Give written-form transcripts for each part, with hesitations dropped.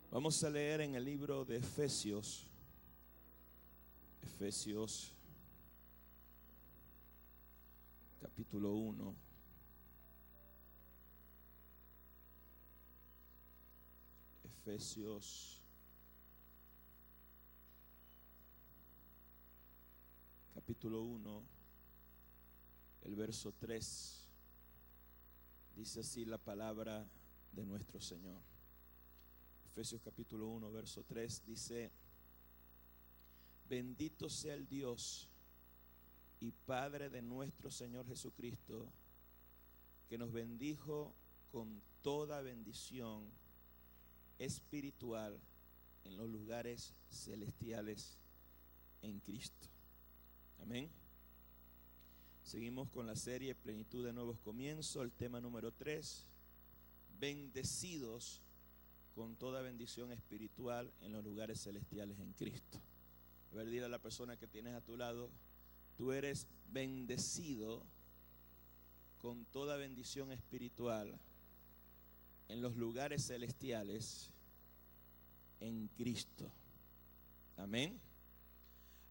Vamos a leer en el libro de Efesios, capítulo 1. Efesios capítulo 1, el verso 3. Dice así la palabra de nuestro Señor. Efesios capítulo 1, verso 3 dice: bendito sea el Dios y Padre de nuestro Señor Jesucristo, que nos bendijo con toda bendición espiritual en los lugares celestiales en Cristo. Amén. Seguimos con la serie Plenitud de Nuevos Comienzos, el tema número 3, bendecidos con toda bendición espiritual en los lugares celestiales en Cristo. A ver, dile a la persona que tienes a tu lado: tú eres bendecido con toda bendición espiritual en los lugares celestiales en Cristo. Amén.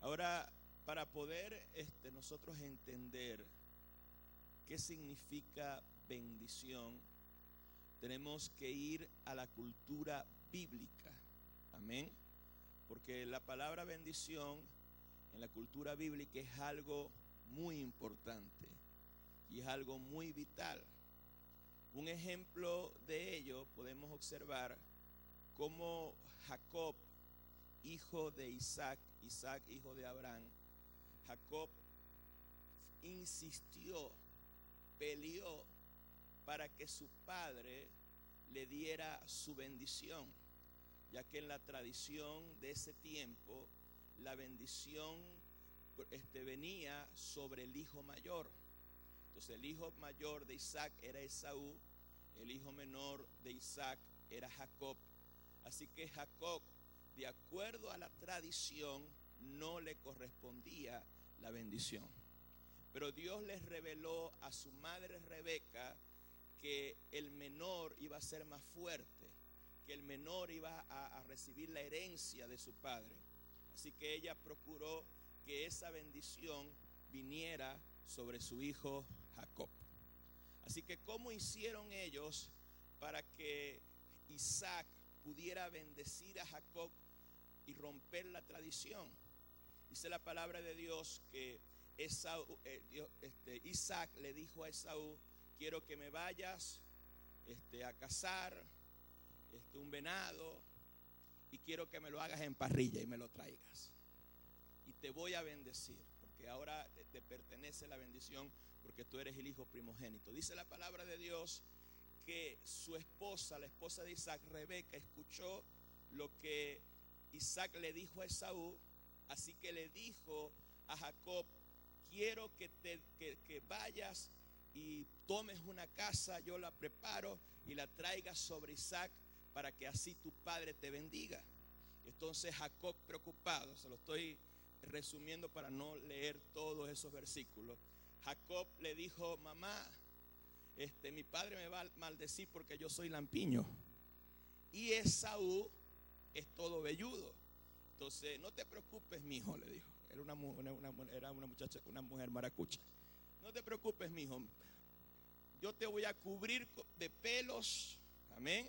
Ahora, para poder nosotros entender qué significa bendición, tenemos que ir a la cultura bíblica. Amén. Porque la palabra bendición en la cultura bíblica es algo muy importante y es algo muy vital. Un ejemplo de ello podemos observar cómo Jacob, hijo de Isaac, hijo de Abraham, Jacob insistió, peleó para que su padre le diera su bendición, ya que en la tradición de ese tiempo la bendición venía sobre el hijo mayor. Entonces el hijo mayor de Isaac era Esaú, el hijo menor de Isaac era Jacob. Así que Jacob, de acuerdo a la tradición, no le correspondía la bendición. Pero Dios les reveló a su madre Rebeca que el menor iba a ser más fuerte, que el menor iba a recibir la herencia de su padre. Así que ella procuró que esa bendición viniera sobre su hijo Jacob. Así que ¿cómo hicieron ellos para que Isaac pudiera bendecir a Jacob y romper la tradición? Dice la palabra de Dios que Isaac le dijo a Esaú: quiero que me vayas a cazar un venado y quiero que me lo hagas en parrilla y me lo traigas. Y te voy a bendecir, porque ahora te pertenece la bendición, porque tú eres el hijo primogénito. Dice la palabra de Dios que su esposa, la esposa de Isaac, Rebeca, escuchó lo que Isaac le dijo a Esaú. Así que le dijo a Jacob: quiero que vayas y tomes una casa, yo la preparo y la traigas sobre Isaac para que así tu padre te bendiga. Entonces Jacob, preocupado, se lo estoy resumiendo para no leer todos esos versículos. Jacob le dijo: mamá, mi padre me va a maldecir porque yo soy lampiño y Esaú es todo velludo. Entonces, no te preocupes, mijo, le dijo. Era una muchacha, una mujer maracucha. No te preocupes, mijo. Yo te voy a cubrir de pelos. Amén.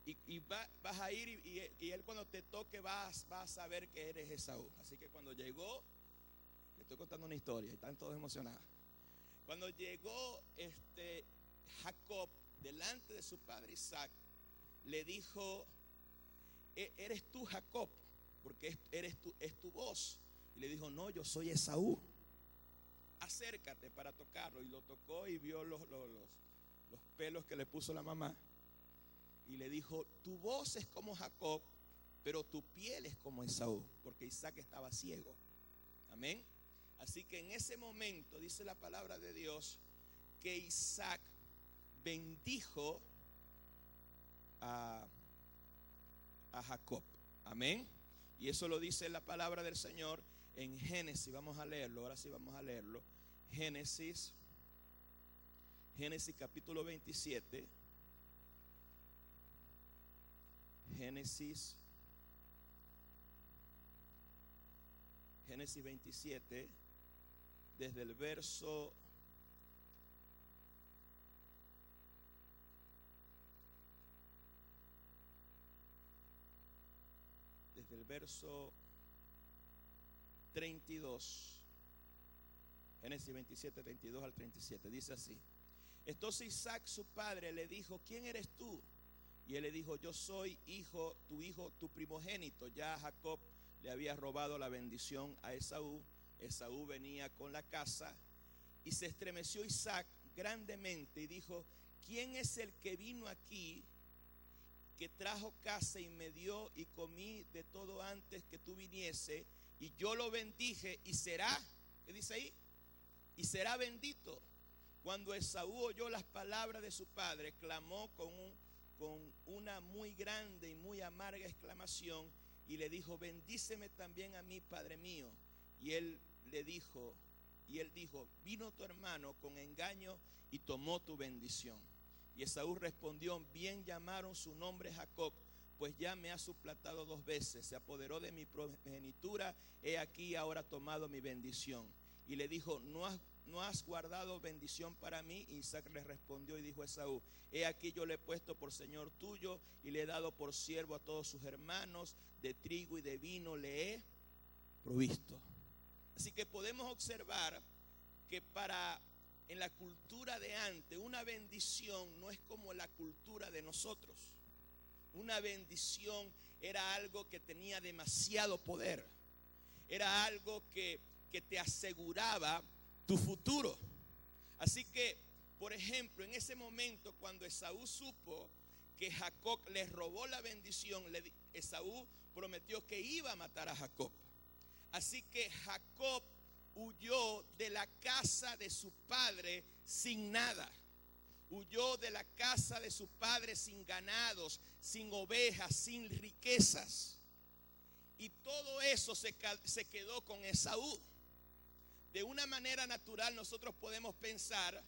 Y vas a ir y él cuando te toque va a saber que eres Esaú. Así que cuando llegó, le estoy contando una historia y están todos emocionados. Cuando llegó Jacob delante de su padre Isaac, le dijo: ¿eres tú Jacob? Porque es tu voz. Y le dijo: no, yo soy Esaú. Acércate para tocarlo. Y lo tocó y vio los pelos que le puso la mamá. Y le dijo: tu voz es como Jacob, pero tu piel es como Esaú, porque Isaac estaba ciego. Amén. Así que en ese momento dice la palabra de Dios que Isaac bendijo a Jacob. Amén. Y eso lo dice la palabra del Señor en Génesis. Vamos a leerlo, ahora sí vamos a leerlo. Génesis capítulo 27. Génesis 27, desde el verso 32. Génesis 27, 32 al 37. Dice así: entonces Isaac su padre le dijo: ¿quién eres tú? Y él le dijo: yo soy hijo, tu primogénito. Ya Jacob le había robado la bendición a Esaú. Esaú venía con la casa, y se estremeció Isaac grandemente y dijo: ¿quién es el que vino aquí, que trajo casa y me dio y comí de todo antes que tú viniese? Y yo lo bendije y será, ¿qué dice ahí? Y será bendito. Cuando Esaú oyó las palabras de su padre, clamó con una muy grande y muy amarga exclamación, y le dijo: bendíceme también a mí, padre mío. Y él dijo: vino tu hermano con engaño y tomó tu bendición. Y Esaú respondió: bien llamaron su nombre Jacob, pues ya me ha suplantado 2 veces, se apoderó de mi primogenitura, he aquí ahora tomado mi bendición. Y le dijo: ¿no has guardado bendición para mí? Y Isaac le respondió y dijo a Esaú: he aquí yo le he puesto por señor tuyo y le he dado por siervo a todos sus hermanos, de trigo y de vino le he provisto. Así que podemos observar que en la cultura de antes, una bendición no es como la cultura de nosotros. Una bendición era algo que tenía demasiado poder. Era algo que te aseguraba tu futuro. Así que, por ejemplo, en ese momento cuando Esaú supo que Jacob le robó la bendición, Esaú prometió que iba a matar a Jacob. Así que Jacob huyó de la casa de su padre sin nada. Huyó de la casa de su padre sin ganados, sin ovejas, sin riquezas. Y todo eso se quedó con Esaú. De una manera natural nosotros podemos pensar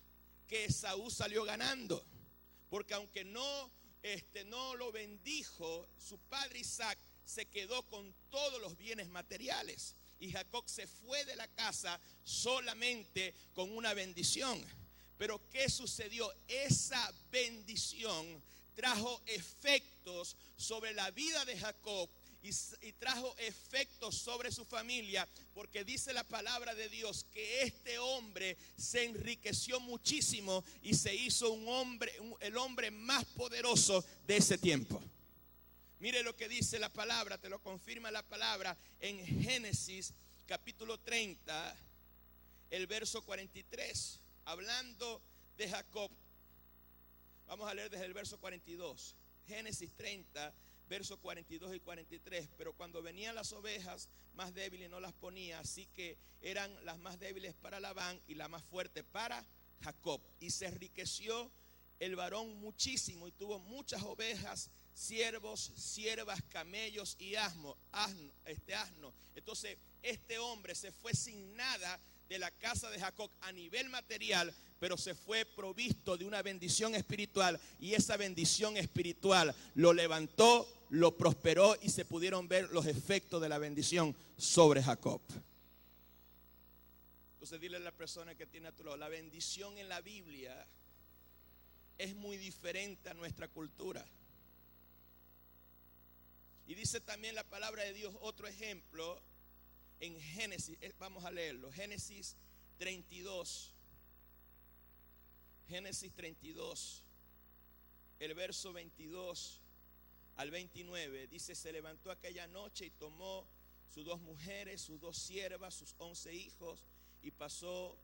que Esaú salió ganando, porque aunque no lo bendijo, su padre Isaac se quedó con todos los bienes materiales, y Jacob se fue de la casa solamente con una bendición. Pero ¿qué sucedió? Esa bendición trajo efectos sobre la vida de Jacob y trajo efectos sobre su familia, porque dice la palabra de Dios que este hombre se enriqueció muchísimo y se hizo el hombre más poderoso de ese tiempo. Mire lo que dice la palabra, te lo confirma la palabra en Génesis capítulo 30, el verso 43, hablando de Jacob. Vamos a leer desde el verso 42. Génesis 30, versos 42 y 43. Pero cuando venían las ovejas más débiles no las ponía, así que eran las más débiles para Labán y la más fuerte para Jacob. Y se enriqueció el varón muchísimo y tuvo muchas ovejas, siervos, siervas, camellos y asno. Entonces este hombre se fue sin nada de la casa de Jacob a nivel material, pero se fue provisto de una bendición espiritual, y esa bendición espiritual lo levantó, lo prosperó, y se pudieron ver los efectos de la bendición sobre Jacob. Entonces dile a la persona que tiene a tu lado: la bendición en la Biblia es muy diferente a nuestra cultura. Y dice también la palabra de Dios, otro ejemplo, en Génesis, vamos a leerlo, Génesis 32. Génesis 32, el verso 22 al 29, dice: se levantó aquella noche y tomó sus 2 mujeres, sus 2 siervas, sus 11 hijos, y pasó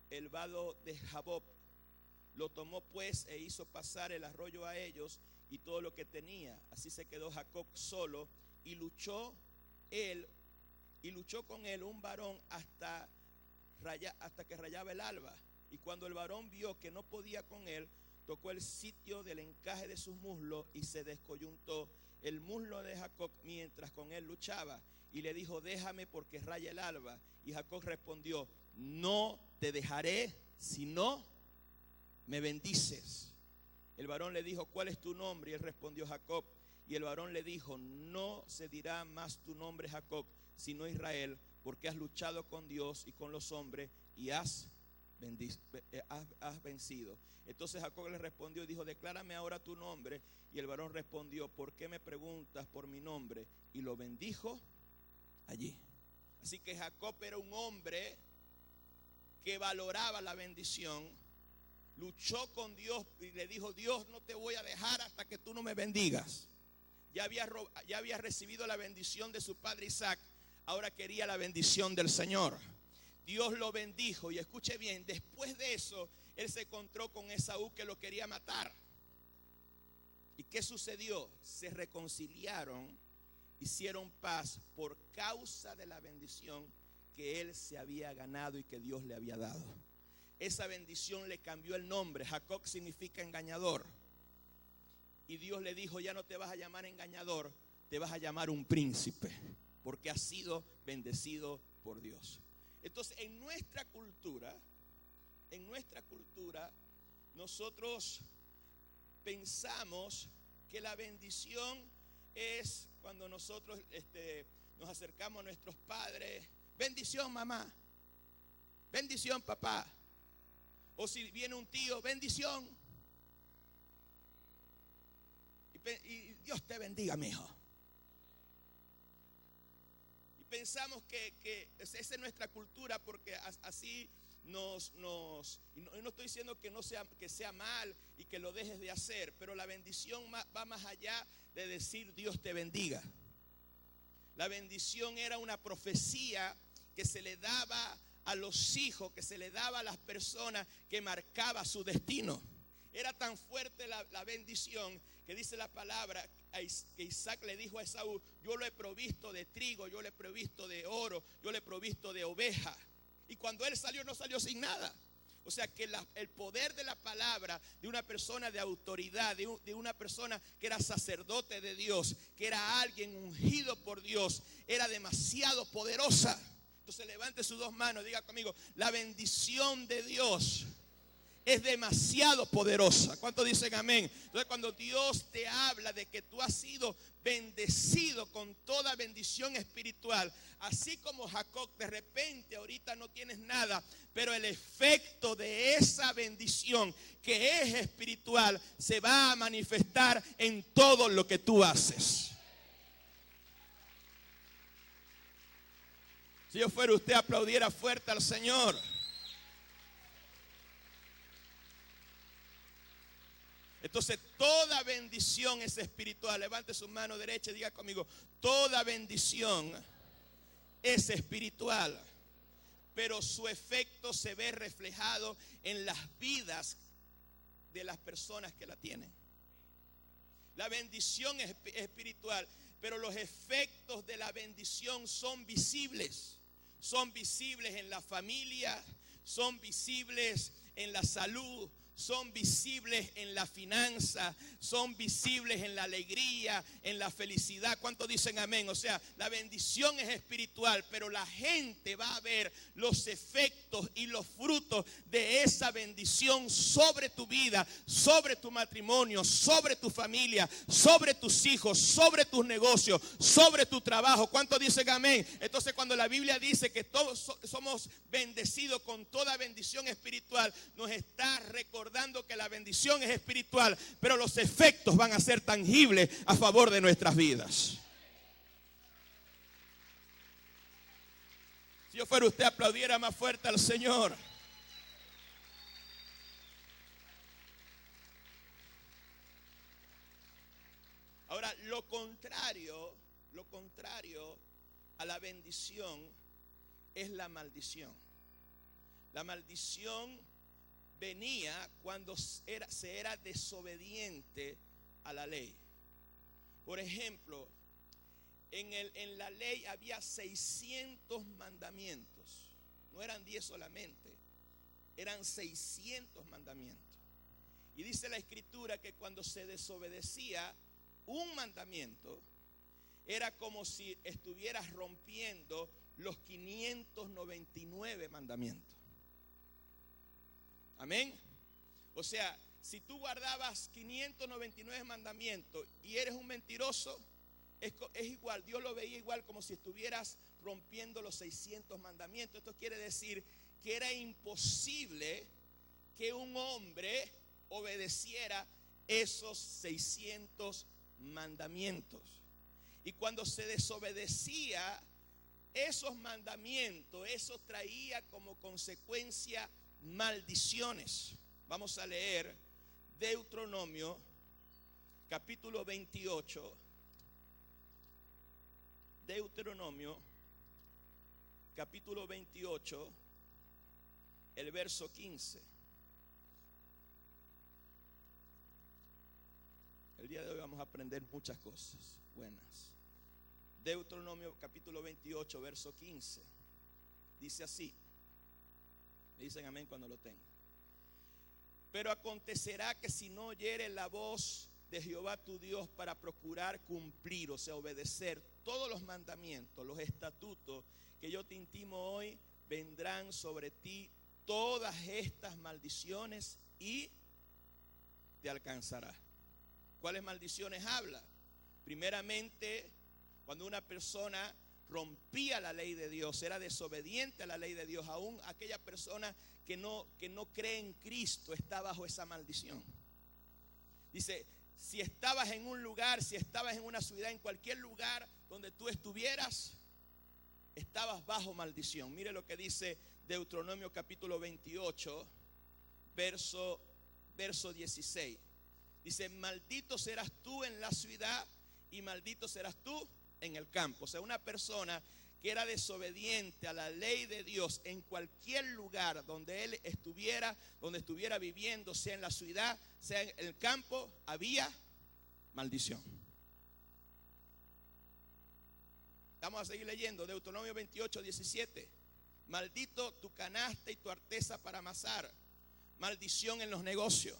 el vado de Jaboc. Lo tomó pues e hizo pasar el arroyo a ellos y todo lo que tenía. Así se quedó Jacob solo, y luchó con él un varón hasta que rayaba el alba. Y cuando el varón vio que no podía con él, tocó el sitio del encaje de sus muslos y se descoyuntó el muslo de Jacob mientras con él luchaba. Y le dijo: déjame, porque raya el alba. Y Jacob respondió: no te dejaré si no me bendices. El varón le dijo: ¿cuál es tu nombre? Y él respondió: Jacob. Y el varón le dijo: no se dirá más tu nombre Jacob, sino Israel, porque has luchado con Dios y con los hombres y has vencido. Entonces Jacob le respondió y dijo: declárame ahora tu nombre. Y el varón respondió: ¿por qué me preguntas por mi nombre? Y lo bendijo allí. Así que Jacob era un hombre que valoraba la bendición. Luchó con Dios y le dijo: Dios, no te voy a dejar hasta que tú no me bendigas. Ya había recibido la bendición de su padre Isaac, ahora quería la bendición del Señor. Dios lo bendijo, y escuche bien, después de eso él se encontró con Esaú, que lo quería matar. ¿Y qué sucedió? Se reconciliaron, hicieron paz por causa de la bendición que él se había ganado y que Dios le había dado. Esa bendición le cambió el nombre. Jacob significa engañador. Y Dios le dijo: ya no te vas a llamar engañador, te vas a llamar un príncipe, porque has sido bendecido por Dios. Entonces, en nuestra cultura, nosotros pensamos que la bendición es cuando nosotros nos acercamos a nuestros padres: bendición mamá, bendición papá. O si viene un tío: bendición. Y Dios te bendiga, mi hijo. Y pensamos que esa es nuestra cultura, porque así y no estoy diciendo que sea mal y que lo dejes de hacer, pero la bendición va más allá de decir Dios te bendiga. La bendición era una profecía que se le daba a los hijos, que se le daba a las personas, que marcaba su destino. Era tan fuerte la bendición que dice la palabra que Isaac le dijo a Esaú: yo lo he provisto de trigo, yo le he provisto de oro, yo le he provisto de oveja. Y cuando él salió, no salió sin nada. O sea que el poder de la palabra de una persona de autoridad, de una persona que era sacerdote de Dios, que era alguien ungido por Dios, era demasiado poderosa. Entonces levante sus dos manos, diga conmigo: la bendición de Dios es demasiado poderosa. ¿Cuántos dicen amén? Entonces, cuando Dios te habla de que tú has sido bendecido con toda bendición espiritual, así como Jacob, de repente ahorita no tienes nada, pero el efecto de esa bendición que es espiritual se va a manifestar en todo lo que tú haces. Si yo fuera usted, aplaudiera fuerte al Señor. Entonces, toda bendición es espiritual. Levante su mano derecha y diga conmigo: toda bendición es espiritual, pero su efecto se ve reflejado en las vidas de las personas que la tienen. La bendición es espiritual, pero los efectos de la bendición son visibles. Son visibles en la familia, son visibles en la salud, son visibles en la finanza, son visibles en la alegría, en la felicidad. ¿Cuántos dicen amén? O sea, la bendición es espiritual, pero la gente va a ver los efectos y los frutos de esa bendición sobre tu vida, sobre tu matrimonio, sobre tu familia, sobre tus hijos, sobre tus negocios, sobre tu trabajo. ¿Cuántos dicen amén? Entonces, cuando la Biblia dice que todos somos bendecidos con toda bendición espiritual, nos está recordando que la bendición es espiritual, pero los efectos van a ser tangibles a favor de nuestras vidas. Si yo fuera usted, aplaudiera más fuerte al Señor. Ahora, lo contrario a la bendición es la maldición. La maldición venía cuando se era desobediente a la ley. Por ejemplo, en la ley había 600 mandamientos. No eran 10 solamente, eran 600 mandamientos. Y dice la Escritura que cuando se desobedecía un mandamiento, era como si estuvieras rompiendo los 599 mandamientos. Amén. O sea, si tú guardabas 599 mandamientos y eres un mentiroso, es igual, Dios lo veía igual como si estuvieras rompiendo los 600 mandamientos. Esto quiere decir que era imposible que un hombre obedeciera esos 600 mandamientos. Y cuando se desobedecía esos mandamientos, eso traía como consecuencia maldiciones. Vamos a leer Deuteronomio capítulo 28. Deuteronomio capítulo 28, el verso 15. El día de hoy vamos a aprender muchas cosas buenas. Deuteronomio capítulo 28, verso 15. Dice así. Me dicen amén cuando lo tengan. Pero acontecerá que si no oyeres la voz de Jehová tu Dios para procurar cumplir, o sea, obedecer todos los mandamientos, los estatutos que yo te intimo hoy, vendrán sobre ti todas estas maldiciones y te alcanzará. ¿Cuáles maldiciones habla? Primeramente, cuando una persona rompía la ley de Dios, era desobediente a la ley de Dios, aún aquella persona que no cree en Cristo está bajo esa maldición. Dice, si estabas en un lugar, si estabas en una ciudad, en cualquier lugar donde tú estuvieras, estabas bajo maldición. Mire lo que dice Deuteronomio capítulo 28, verso 16. Dice, maldito serás tú en la ciudad y maldito serás tú en el campo. O sea, una persona que era desobediente a la ley de Dios en cualquier lugar donde él estuviera, donde estuviera viviendo, sea en la ciudad, sea en el campo, había maldición. Vamos a seguir leyendo Deuteronomio 28, 17. Maldito tu canasta y tu arteza para amasar. Maldición en los negocios.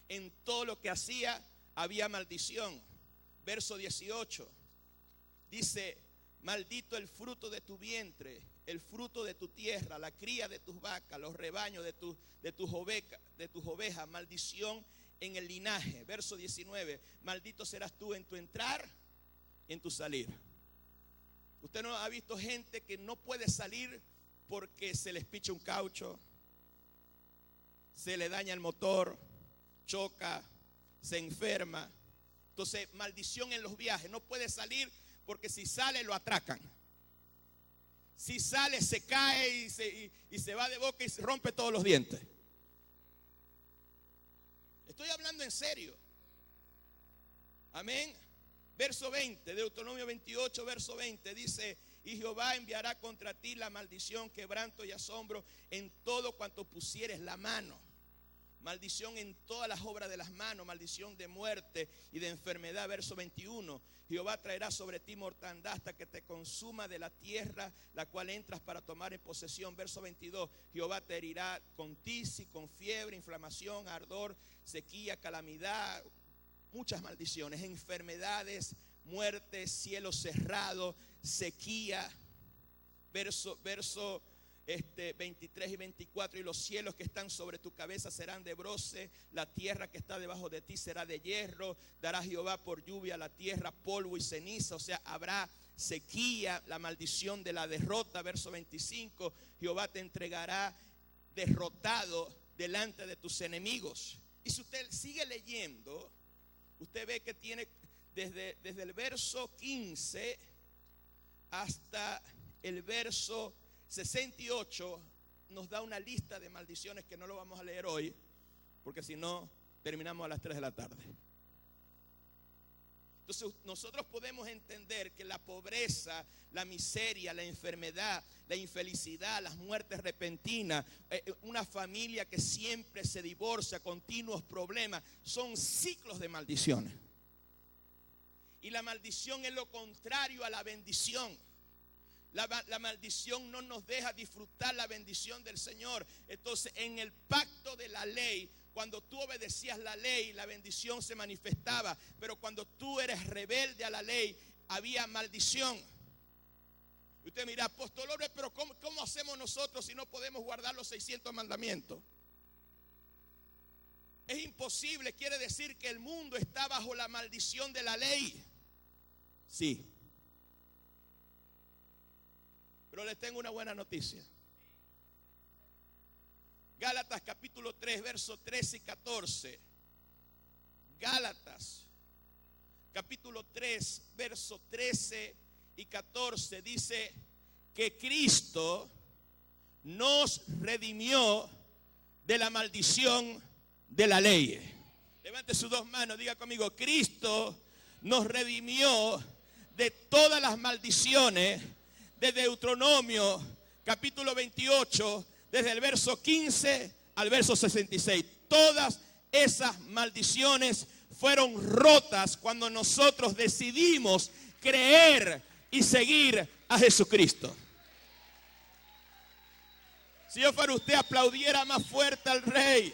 En todo lo que hacía había maldición. Verso 18. Dice, maldito el fruto de tu vientre, el fruto de tu tierra, la cría de tus vacas, los rebaños de tus ovejas, maldición en el linaje. Verso 19, maldito serás tú en tu entrar y en tu salir. Usted no ha visto gente que no puede salir porque se les picha un caucho, se le daña el motor, choca, se enferma. Entonces, maldición en los viajes, no puede salir porque si sale lo atracan. Si sale se cae y se va de boca y se rompe todos los dientes. Estoy hablando en serio. Amén. Verso 20, Deuteronomio 28, verso 20 dice, y Jehová enviará contra ti la maldición, quebranto y asombro en todo cuanto pusieres la mano. Maldición en todas las obras de las manos, maldición de muerte y de enfermedad. Verso 21, Jehová traerá sobre ti mortandad hasta que te consuma de la tierra la cual entras para tomar en posesión. Verso 22, Jehová te herirá con tisis, con fiebre, inflamación, ardor, sequía, calamidad, muchas maldiciones, enfermedades, muerte, cielo cerrado, sequía. Verso 23 y 24, y los cielos que están sobre tu cabeza serán de bronce, la tierra que está debajo de ti será de hierro, dará Jehová por lluvia a la tierra polvo y ceniza, o sea, habrá sequía, la maldición de la derrota. Verso 25, Jehová te entregará derrotado delante de tus enemigos. Y si usted sigue leyendo, usted ve que tiene desde el verso 15 hasta el verso 68 nos da una lista de maldiciones que no lo vamos a leer hoy, porque si no, terminamos a las 3 de la tarde. Entonces nosotros podemos entender que la pobreza, la miseria, la enfermedad, la infelicidad, las muertes repentinas, una familia que siempre se divorcia, continuos problemas, son ciclos de maldiciones. Y la maldición es lo contrario a la bendición. La maldición no nos deja disfrutar la bendición del Señor. Entonces, en el pacto de la ley, cuando tú obedecías la ley, la bendición se manifestaba. Pero cuando tú eres rebelde a la ley, había maldición. Y usted mira, apóstol, pero ¿cómo hacemos nosotros si no podemos guardar los 600 mandamientos? Es imposible, quiere decir que el mundo está bajo la maldición de la ley. Sí. Pero les tengo una buena noticia. Gálatas capítulo 3, versos 13 y 14. Gálatas capítulo 3, versos 13 y 14 dice que Cristo nos redimió de la maldición de la ley. Levante sus dos manos, diga conmigo: Cristo nos redimió de todas las maldiciones, de Deuteronomio capítulo 28, desde el verso 15 al verso 66. Todas esas maldiciones fueron rotas cuando nosotros decidimos creer y seguir a Jesucristo. Si yo fuera usted, aplaudiera más fuerte al Rey.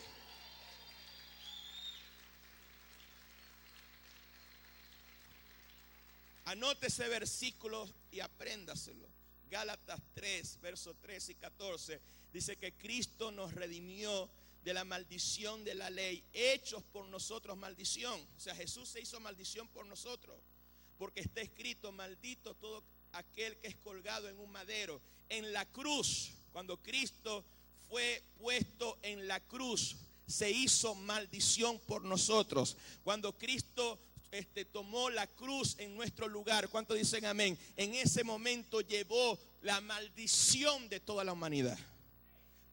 Anote ese versículo y apréndaselo. Gálatas 3, versos 13 y 14. Dice que Cristo nos redimió de la maldición de la ley, hechos por nosotros maldición. O sea, Jesús se hizo maldición por nosotros, porque está escrito: maldito todo aquel que es colgado en un madero. En la cruz, cuando Cristo fue puesto en la cruz, se hizo maldición por nosotros. Cuando Cristo tomó la cruz en nuestro lugar, ¿cuántos dicen amén? En ese momento llevó la maldición de toda la humanidad,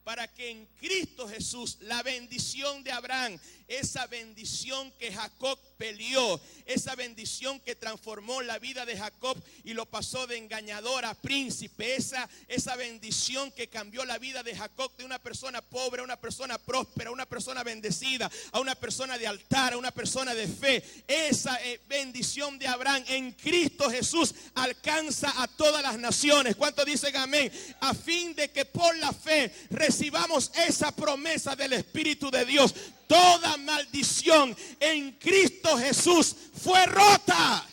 para que en Cristo Jesús la bendición de Abraham, esa bendición que Jacob peleó, esa bendición que transformó la vida de Jacob y lo pasó de engañador a príncipe, esa bendición que cambió la vida de Jacob de una persona pobre a una persona próspera, a una persona bendecida, a una persona de altar, a una persona de fe. Esa bendición de Abraham en Cristo Jesús alcanza a todas las naciones. ¿Cuántos dicen amén? A fin de que por la fe recibamos esa promesa del Espíritu de Dios. Toda maldición en Cristo Jesús fue rota.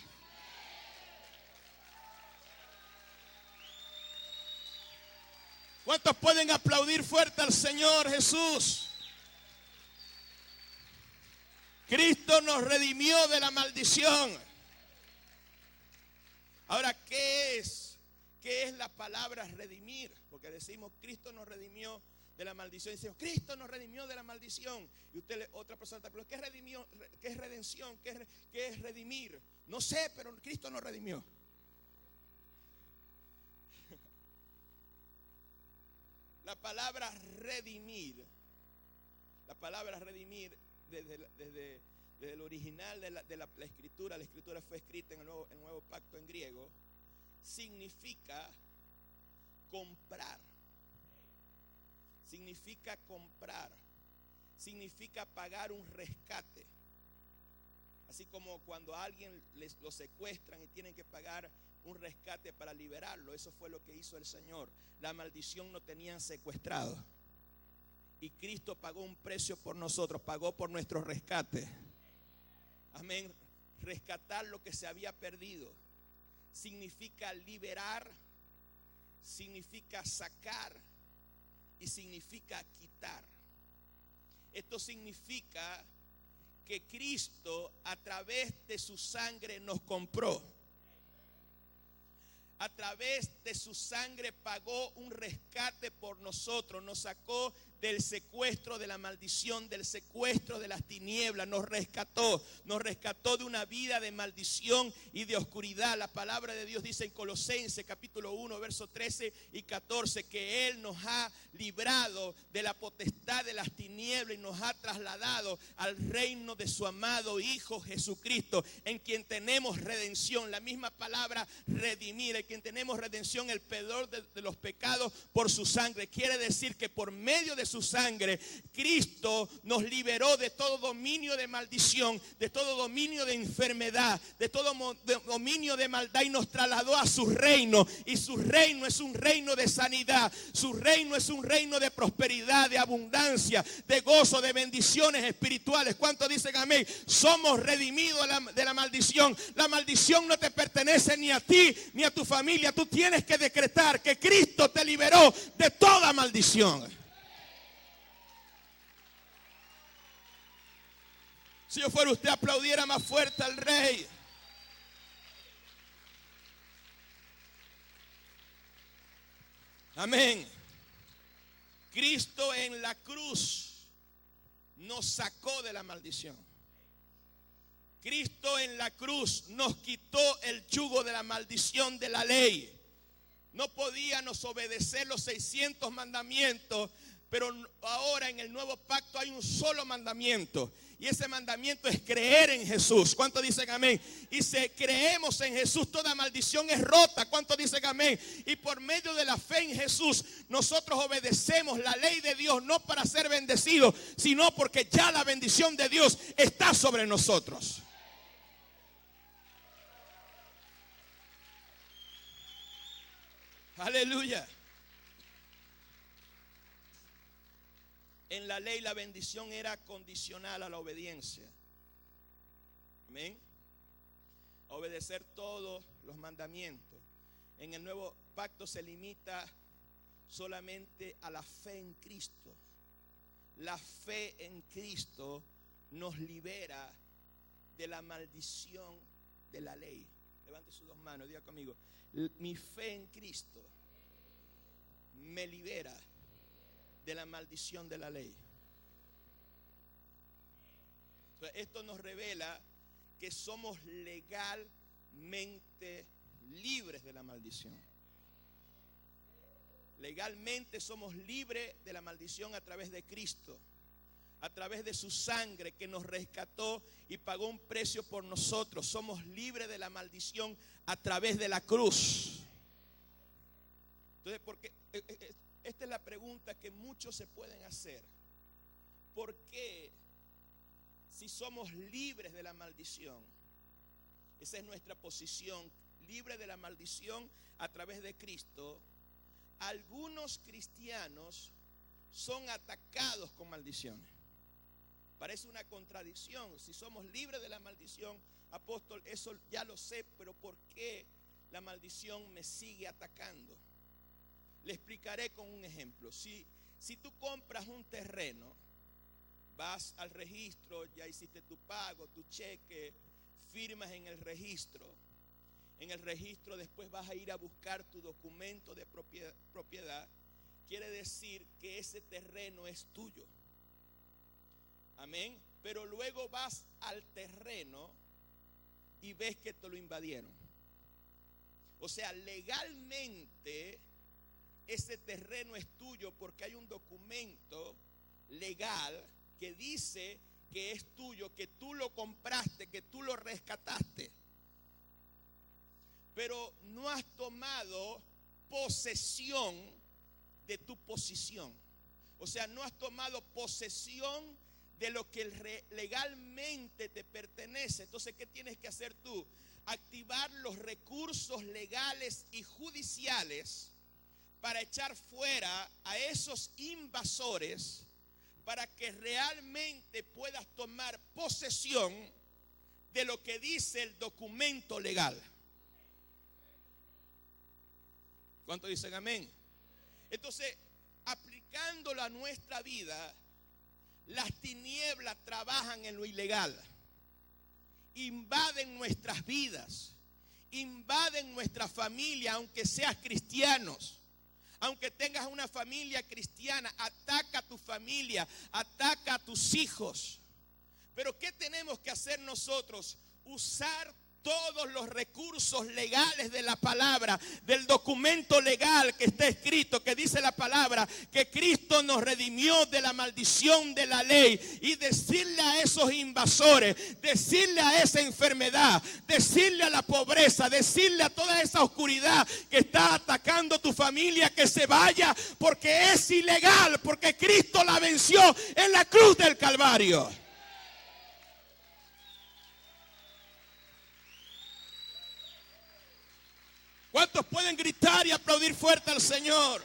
¿Cuántos pueden aplaudir fuerte al Señor Jesús? Cristo nos redimió de la maldición. Ahora, ¿qué es la palabra redimir? Porque decimos Cristo nos redimió de la maldición. Y decimos Cristo nos redimió de la maldición. Y otra persona está preguntando: ¿qué es redención? ¿Qué es redimir? No sé, pero Cristo nos redimió. La palabra redimir desde el original de la escritura fue escrita en el nuevo pacto en griego, significa comprar. Significa comprar, significa pagar un rescate. Así como cuando a alguien lo secuestran y tienen que pagar un rescate para liberarlo. Eso fue lo que hizo el Señor. La maldición no tenían secuestrado, y Cristo pagó un precio por nosotros, pagó por nuestro rescate. Amén. Rescatar lo que se había perdido significa liberar, significa sacar y significa quitar. Esto significa que Cristo a través de su sangre nos compró. A través de su sangre pagó un rescate por nosotros, nos sacó del secuestro de la maldición, del secuestro de las tinieblas, nos rescató de una vida de maldición y de oscuridad. La palabra de Dios dice en Colosenses capítulo 1, versos 13 y 14, que Él nos ha librado de la potestad de las tinieblas y nos ha trasladado al reino de su amado Hijo Jesucristo, en quien tenemos redención. La misma palabra redimir, en quien tenemos redención, el perdón de los pecados por su sangre. Quiere decir que por medio de su sangre, Cristo nos liberó de todo dominio de maldición, de todo dominio de enfermedad, de todo dominio de maldad, y nos trasladó a su reino. Y su reino es un reino de sanidad, su reino es un reino de prosperidad, de abundancia, de gozo, de bendiciones espirituales. ¿Cuántos dicen amén? Somos redimidos de la maldición. La maldición no te pertenece ni a ti ni a tu familia. Tú tienes que decretar que Cristo te liberó de toda maldición. Si yo fuera usted, aplaudiera más fuerte al Rey. Amén. Cristo en la cruz nos sacó de la maldición. Cristo en la cruz nos quitó el yugo de la maldición de la ley. No podíamos obedecer los 600 mandamientos, pero ahora en el nuevo pacto hay un solo mandamiento. Y ese mandamiento es creer en Jesús. ¿Cuántos dicen amén? Y si creemos en Jesús, toda maldición es rota. ¿Cuántos dicen amén? Y por medio de la fe en Jesús, nosotros obedecemos la ley de Dios, no para ser bendecidos, sino porque ya la bendición de Dios está sobre nosotros. Aleluya. En la ley la bendición era condicional a la obediencia. Amén. A obedecer todos los mandamientos. En el nuevo pacto se limita solamente a la fe en Cristo. La fe en Cristo nos libera de la maldición de la ley. Levante sus dos manos, diga conmigo. Mi fe en Cristo me libera de la maldición de la ley. Entonces, esto nos revela que somos legalmente libres de la maldición. Legalmente somos libres de la maldición a través de Cristo, a través de su sangre que nos rescató y pagó un precio por nosotros. Somos libres de la maldición a través de la cruz. Entonces, porque esta es la pregunta que muchos se pueden hacer. ¿Por qué, si somos libres de la maldición? Esa es nuestra posición, libre de la maldición a través de Cristo. Algunos cristianos son atacados con maldiciones. Parece una contradicción. Si somos libres de la maldición, apóstol, eso ya lo sé, pero ¿por qué la maldición me sigue atacando? Le explicaré con un ejemplo. Si tú compras un terreno, vas al registro, ya hiciste tu pago, tu cheque, firmas en el registro. En el registro después vas a ir a buscar tu documento de propiedad. Quiere decir que ese terreno es tuyo. Amén. Pero luego vas al terreno y ves que te lo invadieron. O sea, legalmente ese terreno es tuyo porque hay un documento legal que dice que es tuyo, que tú lo compraste, que tú lo rescataste. Pero no has tomado posesión de tu posición. O sea, no has tomado posesión de lo que legalmente te pertenece. Entonces, ¿qué tienes que hacer tú? Activar los recursos legales y judiciales para echar fuera a esos invasores, para que realmente puedas tomar posesión de lo que dice el documento legal. ¿Cuántos dicen amén? Entonces, aplicándolo a nuestra vida, las tinieblas trabajan en lo ilegal, invaden nuestras vidas, invaden nuestra familia, aunque seas cristianos. Aunque tengas una familia cristiana, ataca a tu familia, ataca a tus hijos. Pero ¿qué tenemos que hacer nosotros? Usar todos los recursos legales de la palabra, del documento legal que está escrito, que dice la palabra, que Cristo nos redimió de la maldición de la ley, y decirle a esos invasores, decirle a esa enfermedad, decirle a la pobreza, decirle a toda esa oscuridad que está atacando tu familia que se vaya, porque es ilegal, porque Cristo la venció en la cruz del Calvario. ¿Cuántos pueden gritar y aplaudir fuerte al Señor?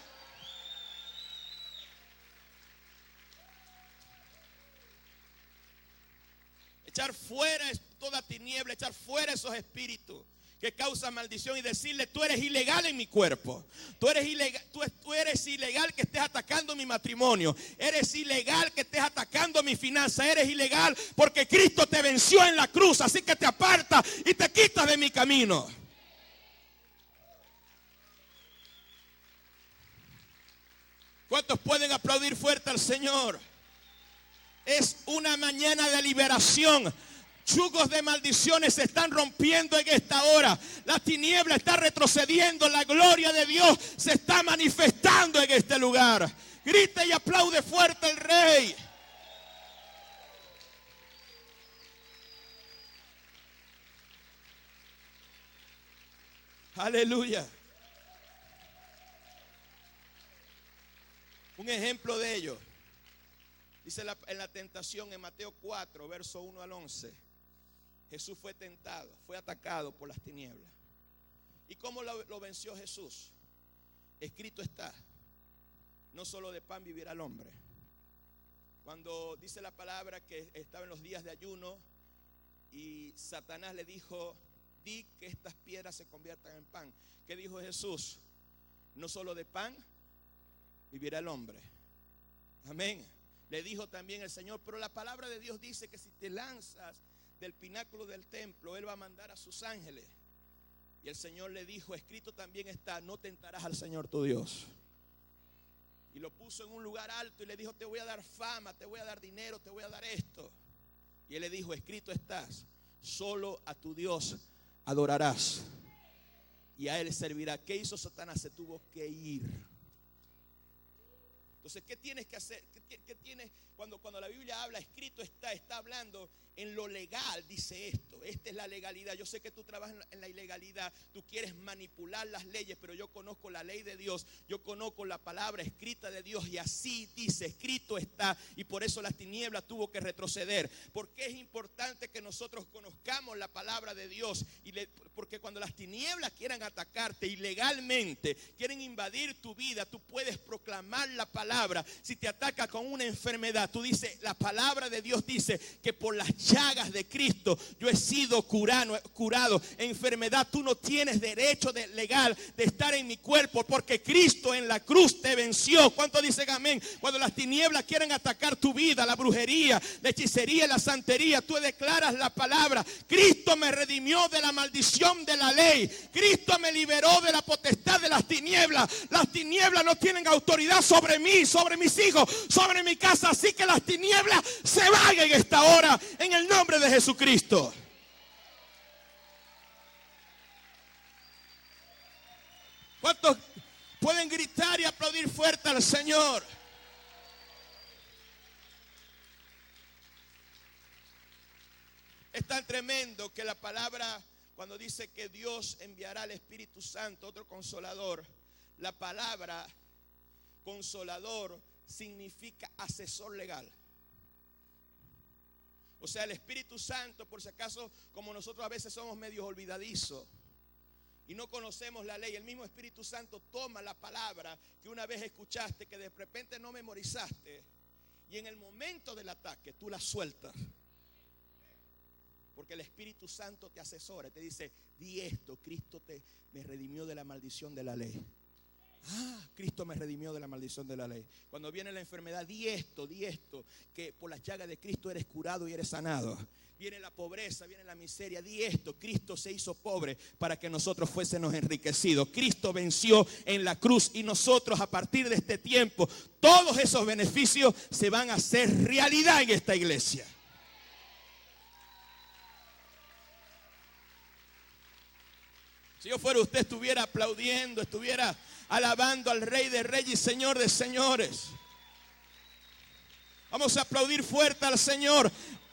Echar fuera toda tiniebla, echar fuera esos espíritus que causa maldición y decirle: tú eres ilegal en mi cuerpo, tú eres ilegal que estés atacando mi matrimonio, eres ilegal que estés atacando mi finanza, eres ilegal porque Cristo te venció en la cruz, así que te apartas y te quitas de mi camino. ¿Cuántos pueden aplaudir fuerte al Señor? Es una mañana de liberación. Yugos de maldiciones se están rompiendo en esta hora. La tiniebla está retrocediendo. La gloria de Dios se está manifestando en este lugar. Grita y aplaude fuerte al Rey. Aleluya. Un ejemplo de ello. Dice en la tentación en Mateo 4, verso 1 al 11. Jesús fue tentado, fue atacado por las tinieblas. ¿Y cómo lo venció Jesús? Escrito está: no solo de pan vivirá el hombre. Cuando dice la palabra que estaba en los días de ayuno y Satanás le dijo: di que estas piedras se conviertan en pan. ¿Qué dijo Jesús? No solo de pan vivirá el hombre. Amén. Le dijo también el Señor: pero la palabra de Dios dice que si te lanzas del pináculo del templo, Él va a mandar a sus ángeles. Y el Señor le dijo: escrito también está: no tentarás al Señor tu Dios. Y lo puso en un lugar alto y le dijo: te voy a dar fama, te voy a dar dinero, te voy a dar esto. Y Él le dijo: escrito estás: solo a tu Dios adorarás y a Él servirá. ¿Qué hizo Satanás? Se tuvo que ir. Entonces, ¿qué tienes que hacer? ¿Qué tienes? Cuando la Biblia habla, escrito está hablando en lo legal, dice esto. Esta es la legalidad. Yo sé que tú trabajas en la ilegalidad, tú quieres manipular las leyes, pero yo conozco la ley de Dios, yo conozco la palabra escrita de Dios y así dice: escrito está. Y por eso las tinieblas tuvo que retroceder. Porque es importante que nosotros conozcamos la palabra de Dios. Porque cuando las tinieblas quieran atacarte ilegalmente, quieren invadir tu vida, tú puedes proclamar la palabra. Si te ataca con una enfermedad, tú dices: la palabra de Dios dice que por las llagas de Cristo yo he sido curado. Enfermedad, tú no tienes derecho legal de estar en mi cuerpo, porque Cristo en la cruz te venció. ¿Cuántos dicen amén? Cuando las tinieblas quieren atacar tu vida, la brujería, la hechicería y la santería, tú declaras la palabra: Cristo me redimió de la maldición de la ley, Cristo me liberó de la potestad de las tinieblas. Las tinieblas no tienen autoridad sobre mí, sobre mis hijos, sobre mi casa. Así que las tinieblas se van en esta hora, en el nombre de Jesucristo. ¿Cuántos pueden gritar y aplaudir fuerte al Señor? Es tan tremendo que la palabra, cuando dice que Dios enviará al Espíritu Santo, otro consolador, la palabra consolador significa asesor legal. O sea, el Espíritu Santo, por si acaso, como nosotros a veces somos medios olvidadizos y no conocemos la ley, el mismo Espíritu Santo toma la palabra que una vez escuchaste, que de repente no memorizaste, y en el momento del ataque tú la sueltas. Porque el Espíritu Santo te asesora, te dice: di esto, Cristo me redimió de la maldición de la ley. Cristo me redimió de la maldición de la ley. Cuando viene la enfermedad, di esto, que por las llagas de Cristo eres curado y eres sanado. Viene la pobreza, viene la miseria, di esto: Cristo se hizo pobre para que nosotros fuésemos enriquecidos. Cristo venció en la cruz y nosotros, a partir de este tiempo, todos esos beneficios se van a hacer realidad en esta iglesia. Si yo fuera usted, estuviera aplaudiendo, estuviera alabando al Rey de Reyes y Señor de Señores. Vamos a aplaudir fuerte al Señor.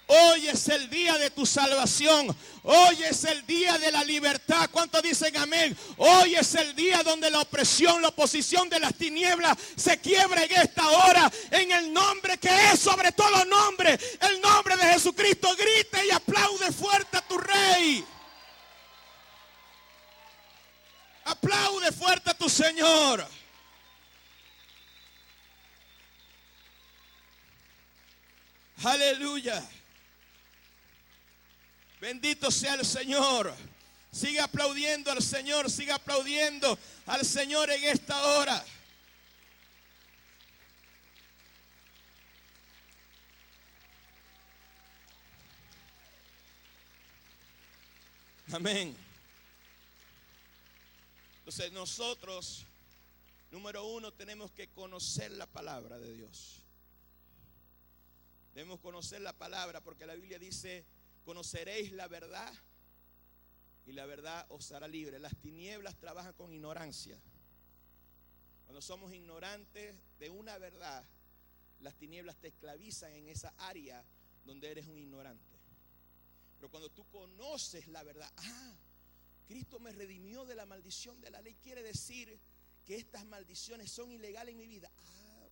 Hoy es el día de tu salvación. Hoy es el día de la libertad. ¿Cuántos dicen amén? Hoy es el día donde la opresión, la oposición de las tinieblas se quiebra en esta hora. En el nombre que es sobre todo nombre, el nombre de Jesucristo. Grite y aplaude fuerte a tu Rey. Aplaude fuerte a tu Señor. Aleluya. Bendito sea el Señor. Siga aplaudiendo al Señor, siga aplaudiendo al Señor en esta hora. Amén. Entonces nosotros, número uno, tenemos que conocer la palabra de Dios. Debemos conocer la palabra porque la Biblia dice: conoceréis la verdad y la verdad os hará libre. Las tinieblas trabajan con ignorancia. Cuando somos ignorantes de una verdad, las tinieblas te esclavizan en esa área donde eres un ignorante. Pero cuando tú conoces la verdad, Cristo me redimió de la maldición de la ley, quiere decir que estas maldiciones son ilegales en mi vida.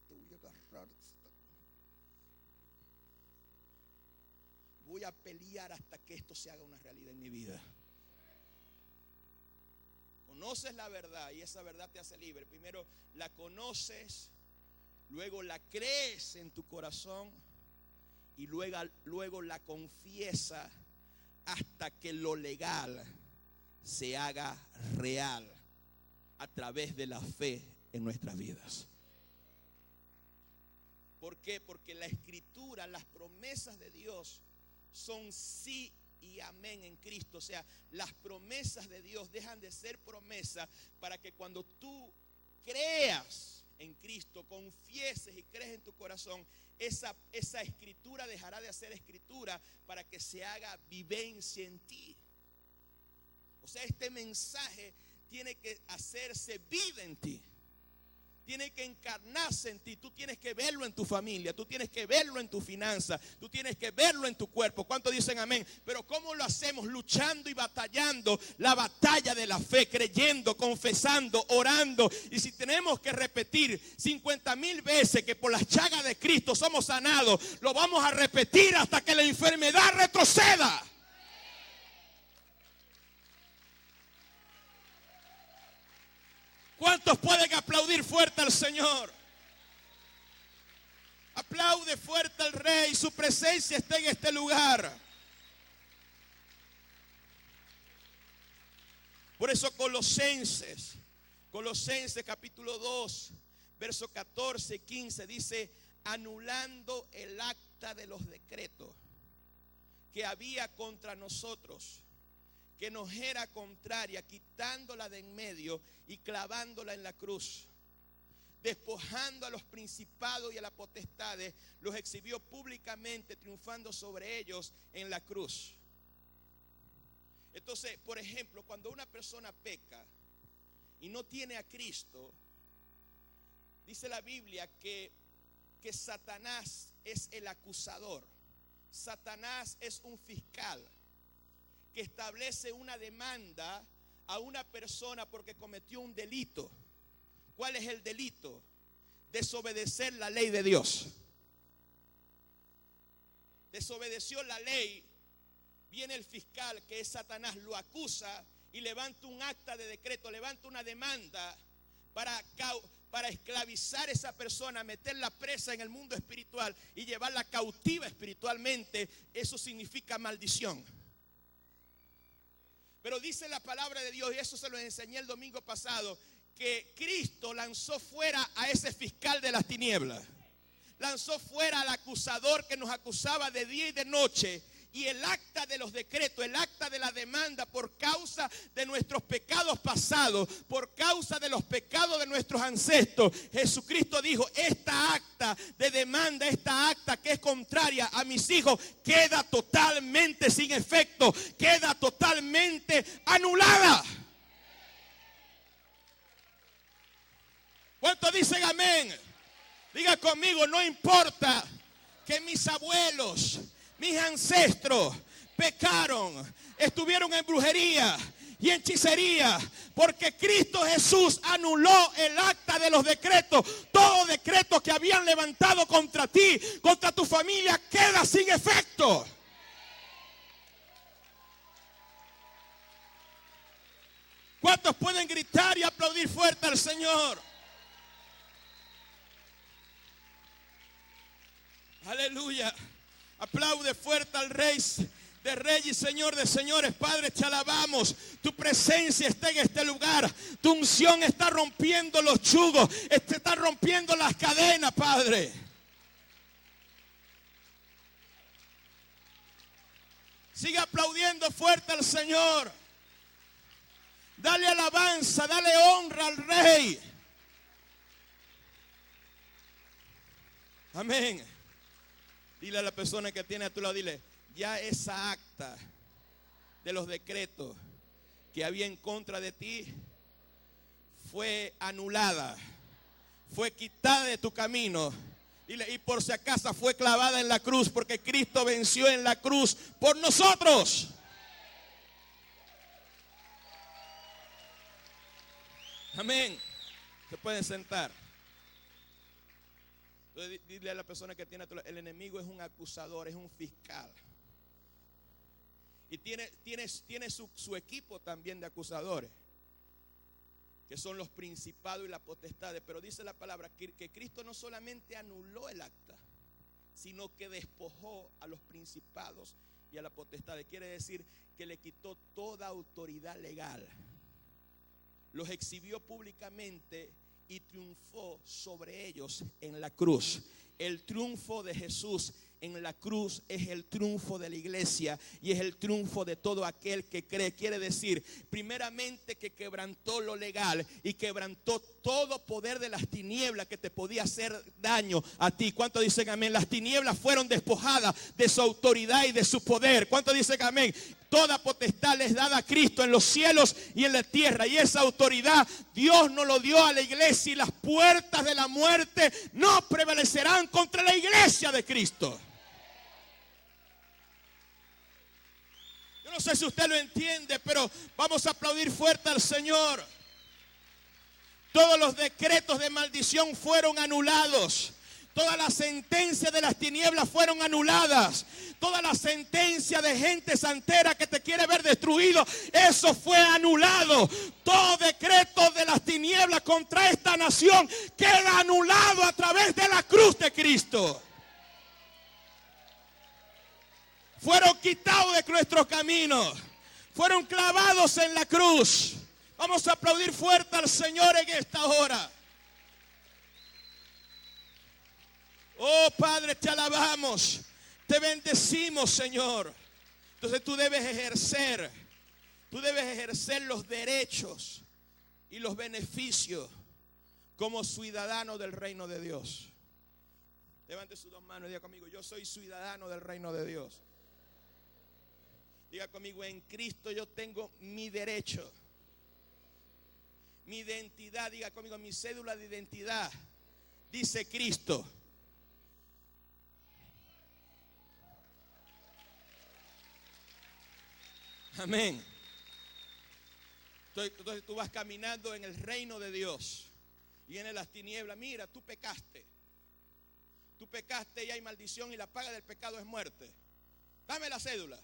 Te voy a agarrar. Voy a pelear hasta que esto se haga una realidad en mi vida. Conoces la verdad y esa verdad te hace libre. Primero la conoces, luego la crees en tu corazón y luego la confiesas hasta que lo legal se haga real a través de la fe en nuestras vidas. ¿Por qué? Porque la Escritura, las promesas de Dios son sí y amén en Cristo. O sea, las promesas de Dios dejan de ser promesas para que cuando tú creas en Cristo, confieses y crees en tu corazón, esa escritura dejará de ser escritura para que se haga vivencia en ti. O sea, este mensaje tiene que hacerse vida en ti. Tiene que encarnarse en ti. Tú tienes que verlo en tu familia. Tú tienes que verlo en tu finanza. Tú tienes que verlo en tu cuerpo. ¿Cuántos dicen amén? Pero ¿cómo lo hacemos? Luchando y batallando la batalla de la fe, creyendo, confesando, orando. Y si tenemos que repetir 50,000 veces que por las llagas de Cristo somos sanados, lo vamos a repetir hasta que la enfermedad retroceda. ¿Cuántos pueden aplaudir fuerte al Señor? Aplaude fuerte al Rey, su presencia está en este lugar. Por eso Colosenses capítulo 2, verso 14 y 15 dice: anulando el acta de los decretos que había contra nosotros, que nos era contraria, quitándola de en medio y clavándola en la cruz. Despojando a los principados y a las potestades, los exhibió públicamente, triunfando sobre ellos en la cruz. Entonces, por ejemplo, cuando una persona peca y no tiene a Cristo, dice la Biblia que Satanás es el acusador. Satanás es un fiscal que establece una demanda a una persona porque cometió un delito. ¿Cuál es el delito? Desobedecer la ley de Dios. Desobedeció la ley. Viene el fiscal, que es Satanás, lo acusa y levanta un acta de decreto, levanta una demanda para esclavizar a esa persona, meterla presa en el mundo espiritual y llevarla cautiva espiritualmente. Eso significa maldición. Pero dice la palabra de Dios, y eso se lo enseñé el domingo pasado, que Cristo lanzó fuera a ese fiscal de las tinieblas. Lanzó fuera al acusador que nos acusaba de día y de noche. Y el acta de los decretos, el acta de la demanda por causa de nuestros pecados pasados, por causa de los pecados de nuestros ancestros, Jesucristo dijo: esta acta de demanda, esta acta que es contraria a mis hijos, queda totalmente sin efecto, queda totalmente anulada. ¿Cuántos dicen amén? Diga conmigo: no importa que mis abuelos, mis ancestros pecaron, estuvieron en brujería y hechicería, porque Cristo Jesús anuló el acta de los decretos. Todo decreto que habían levantado contra ti, contra tu familia, queda sin efecto. ¿Cuántos pueden gritar y aplaudir fuerte al Señor? Aleluya. Aplaude fuerte al Rey de Rey y Señor de señores. Padre, te alabamos. Tu presencia está en este lugar. Tu unción está rompiendo los yugos, está rompiendo las cadenas, Padre. Sigue aplaudiendo fuerte al Señor. Dale alabanza, dale honra al Rey. Amén. Dile a la persona que tiene a tu lado, dile, ya esa acta de los decretos que había en contra de ti fue anulada, fue quitada de tu camino. Dile, y por si acaso fue clavada en la cruz, porque Cristo venció en la cruz por nosotros. Amén. Se pueden sentar. Entonces, dile a la persona que tiene a tu lado, el enemigo es un acusador, es un fiscal. Y tiene su equipo también de acusadores, que son los principados y las potestades. Pero dice la palabra que Cristo no solamente anuló el acta, sino que despojó a los principados y a las potestades. Quiere decir que le quitó toda autoridad legal. Los exhibió públicamente y triunfó sobre ellos en la cruz. El triunfo de Jesús en la cruz es el triunfo de la iglesia y es el triunfo de todo aquel que cree. Quiere decir, primeramente, que quebrantó lo legal y quebrantó todo poder de las tinieblas que te podía hacer daño a ti. ¿Cuántos dicen amén? Las tinieblas fueron despojadas de su autoridad y de su poder. ¿Cuántos dicen amén? Toda potestad les dada a Cristo en los cielos y en la tierra. Y esa autoridad Dios nos lo dio a la iglesia. Y las puertas de la muerte no prevalecerán contra la iglesia de Cristo. Yo no sé si usted lo entiende, pero vamos a aplaudir fuerte al Señor. Todos los decretos de maldición fueron anulados. Todas las sentencias de las tinieblas fueron anuladas. Toda la sentencia de gente santera que te quiere ver destruido, eso fue anulado. Todo decreto de las tinieblas contra esta nación queda anulado a través de la cruz de Cristo. Fueron quitados de nuestros caminos. Fueron clavados en la cruz. Vamos a aplaudir fuerte al Señor en esta hora. Oh Padre, te alabamos, te bendecimos, Señor. Entonces tú debes ejercer los derechos y los beneficios como ciudadano del reino de Dios. Levante sus dos manos y diga conmigo, yo soy ciudadano del reino de Dios. Diga conmigo, en Cristo yo tengo mi derecho, mi identidad. Diga conmigo, mi cédula de identidad dice Cristo. Amén. Entonces tú vas caminando en el reino de Dios y vienen las tinieblas. Mira, tú pecaste y hay maldición y la paga del pecado es muerte. Dame la cédula.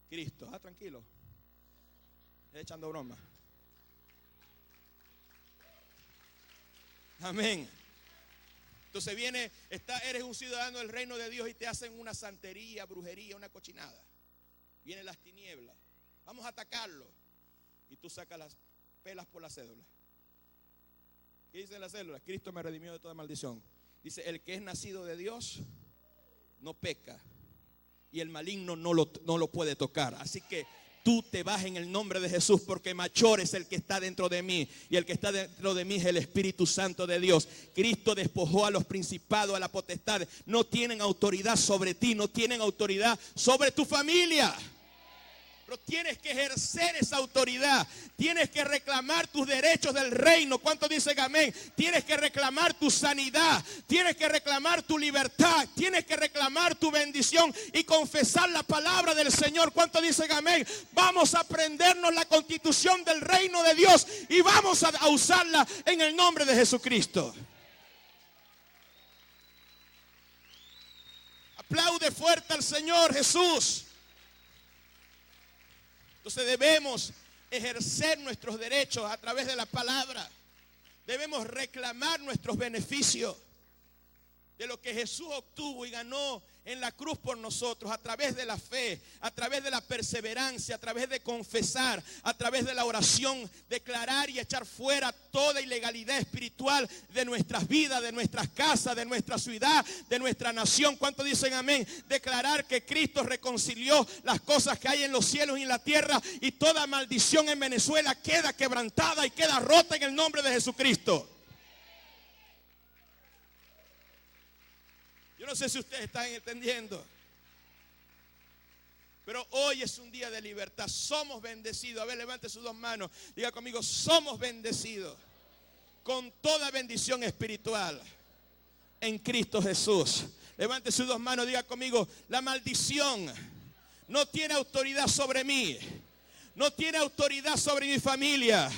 Cristo, tranquilo, estoy echando broma. Amén. Entonces eres un ciudadano del reino de Dios y te hacen una santería, brujería, una cochinada. Vienen las tinieblas, vamos a atacarlo. Y tú sacas las pelas por la cédula. ¿Qué dice la cédula? Cristo me redimió de toda maldición. Dice, el que es nacido de Dios no peca. Y el maligno no lo puede tocar. Así que tú te vas en el nombre de Jesús, porque mayor es el que está dentro de mí. Y el que está dentro de mí es el Espíritu Santo de Dios. Cristo despojó a los principados, a la potestad. No tienen autoridad sobre ti, no tienen autoridad sobre tu familia. Pero tienes que ejercer esa autoridad. Tienes que reclamar tus derechos del reino. ¿Cuántos dicen amén? Tienes que reclamar tu sanidad. Tienes que reclamar tu libertad. Tienes que reclamar tu bendición y confesar la palabra del Señor. ¿Cuántos dicen amén? Vamos a aprendernos la constitución del reino de Dios y vamos a usarla en el nombre de Jesucristo. Aplaude fuerte al Señor Jesús. Entonces debemos ejercer nuestros derechos a través de la palabra. Debemos reclamar nuestros beneficios de lo que Jesús obtuvo y ganó en la cruz por nosotros, a través de la fe, a través de la perseverancia, a través de confesar, a través de la oración, declarar y echar fuera toda ilegalidad espiritual de nuestras vidas, de nuestras casas, de nuestra ciudad, de nuestra nación. ¿Cuántos dicen amén? Declarar que Cristo reconcilió las cosas que hay en los cielos y en la tierra, y toda maldición en Venezuela queda quebrantada y queda rota en el nombre de Jesucristo. Yo no sé si ustedes están entendiendo, pero hoy es un día de libertad. Somos bendecidos. A ver, levante sus dos manos. Diga conmigo, somos bendecidos con toda bendición espiritual en Cristo Jesús. Levante sus dos manos. Diga conmigo, la maldición no tiene autoridad sobre mí. No tiene autoridad sobre mi familia.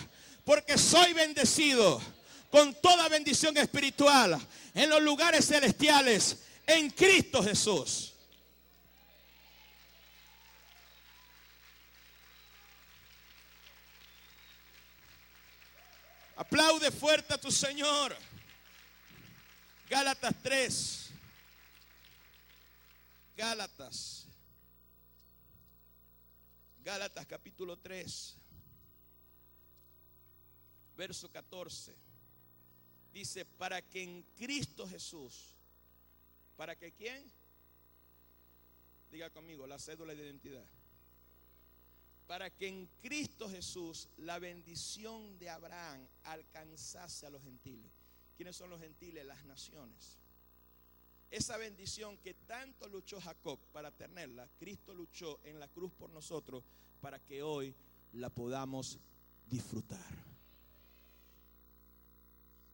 Porque soy bendecido con toda bendición espiritual en los lugares celestiales en Cristo Jesús. Aplaude fuerte a tu Señor. Gálatas 3. Gálatas capítulo 3. Verso 14. Dice, para que en Cristo Jesús. ¿Para que quién? Diga conmigo, la cédula de identidad. Para que en Cristo Jesús la bendición de Abraham alcanzase a los gentiles. ¿Quiénes son los gentiles? Las naciones. Esa bendición que tanto luchó Jacob para tenerla, Cristo luchó en la cruz por nosotros para que hoy la podamos disfrutar.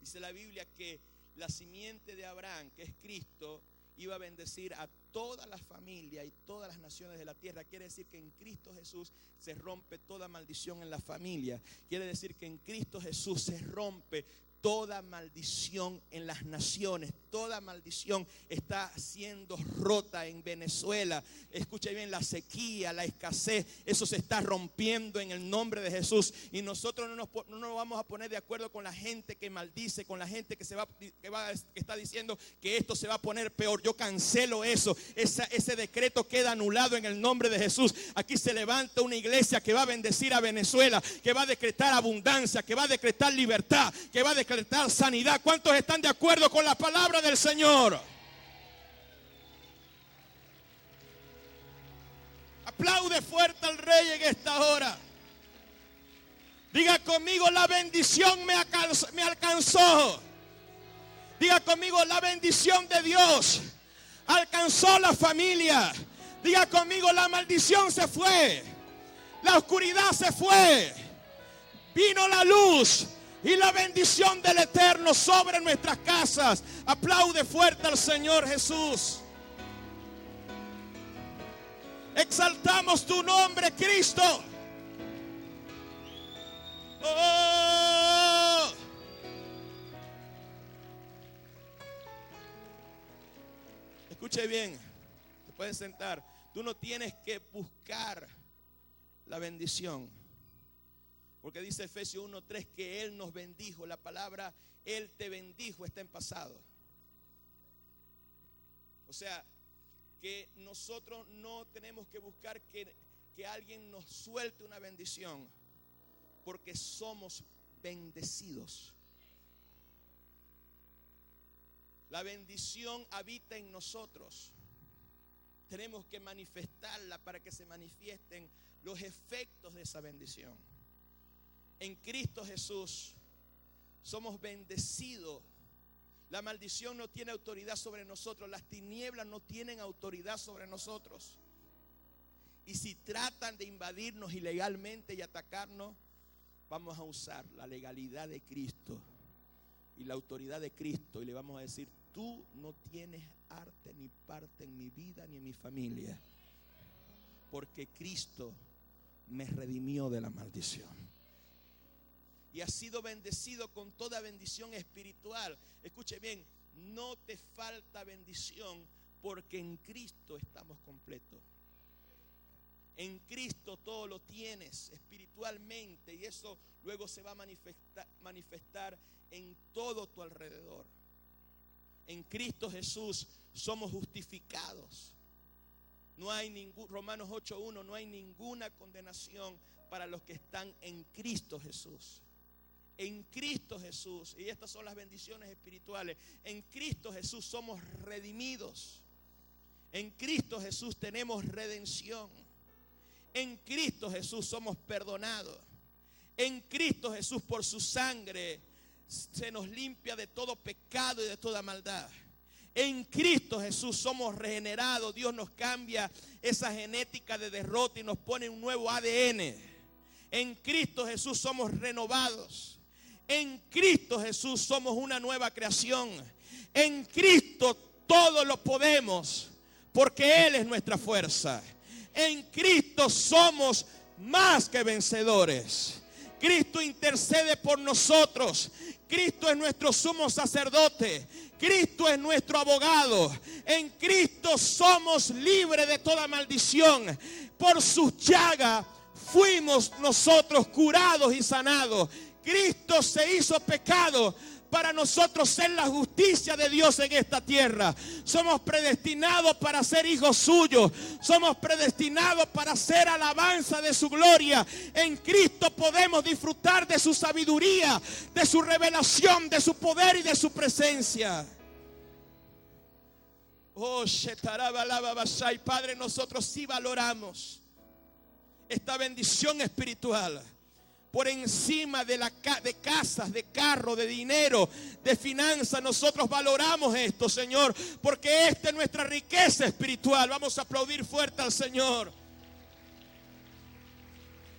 Dice la Biblia que la simiente de Abraham, que es Cristo, iba a bendecir a todas las familias y todas las naciones de la tierra. Quiere decir que en Cristo Jesús se rompe toda maldición en la familia. Quiere decir que en Cristo Jesús se rompe toda maldición en las naciones. Toda maldición está siendo rota en Venezuela. Escucha bien, la sequía, la escasez, eso se está rompiendo en el nombre de Jesús. Y nosotros no nos vamos a poner de acuerdo con la gente que maldice, con la gente que está diciendo que esto se va a poner peor. Yo cancelo eso. Ese decreto queda anulado en el nombre de Jesús. Aquí se levanta una iglesia que va a bendecir a Venezuela, que va a decretar abundancia, que va a decretar libertad, que va a decretar sanidad. ¿Cuántos están de acuerdo con la palabra del Señor? Aplaude fuerte al Rey en esta hora. Diga conmigo, la bendición me alcanzó. Diga conmigo, la bendición de Dios alcanzó la familia. Diga conmigo, la maldición se fue. La oscuridad se fue. Vino la luz y la bendición del Eterno sobre nuestras casas. Aplaude fuerte al Señor Jesús. Exaltamos tu nombre, Cristo. Oh. Escuche bien, te pueden sentar. Tú no tienes que buscar la bendición, porque dice Efesios 1:3 que Él nos bendijo. La palabra Él te bendijo está en pasado. O sea, que nosotros no tenemos que buscar que alguien nos suelte una bendición, porque somos bendecidos. La bendición habita en nosotros. Tenemos que manifestarla para que se manifiesten los efectos de esa bendición. En Cristo Jesús somos bendecidos. La maldición no tiene autoridad sobre nosotros. Las tinieblas no tienen autoridad sobre nosotros. Y si tratan de invadirnos ilegalmente y atacarnos, vamos a usar la legalidad de Cristo y la autoridad de Cristo, y le vamos a decir: tú no tienes arte ni parte en mi vida ni en mi familia, porque Cristo me redimió de la maldición. Y has sido bendecido con toda bendición espiritual. Escuche bien, no te falta bendición, porque en Cristo estamos completos. En Cristo todo lo tienes espiritualmente, y eso luego se va a manifestar en todo tu alrededor. En Cristo Jesús somos justificados. No hay ningún, Romanos 8:1, no hay ninguna condenación para los que están en Cristo Jesús. En Cristo Jesús, y estas son las bendiciones espirituales. En Cristo Jesús somos redimidos. En Cristo Jesús tenemos redención. En Cristo Jesús somos perdonados. En Cristo Jesús, por su sangre, se nos limpia de todo pecado y de toda maldad. En Cristo Jesús somos regenerados. Dios nos cambia esa genética de derrota y nos pone un nuevo ADN. En Cristo Jesús somos renovados. En Cristo Jesús somos una nueva creación. En Cristo todo lo podemos, porque Él es nuestra fuerza. En Cristo somos más que vencedores. Cristo intercede por nosotros. Cristo es nuestro sumo sacerdote. Cristo es nuestro abogado. En Cristo somos libres de toda maldición. Por sus llagas fuimos nosotros curados y sanados. Cristo se hizo pecado para nosotros ser la justicia de Dios en esta tierra. Somos predestinados para ser hijos suyos. Somos predestinados para ser alabanza de su gloria. En Cristo podemos disfrutar de su sabiduría, de su revelación, de su poder y de su presencia. Oh, Padre, nosotros sí valoramos esta bendición espiritual. Por encima de casas, de carro, de dinero, de finanzas, nosotros valoramos esto, Señor, porque esta es nuestra riqueza espiritual. Vamos a aplaudir fuerte al Señor.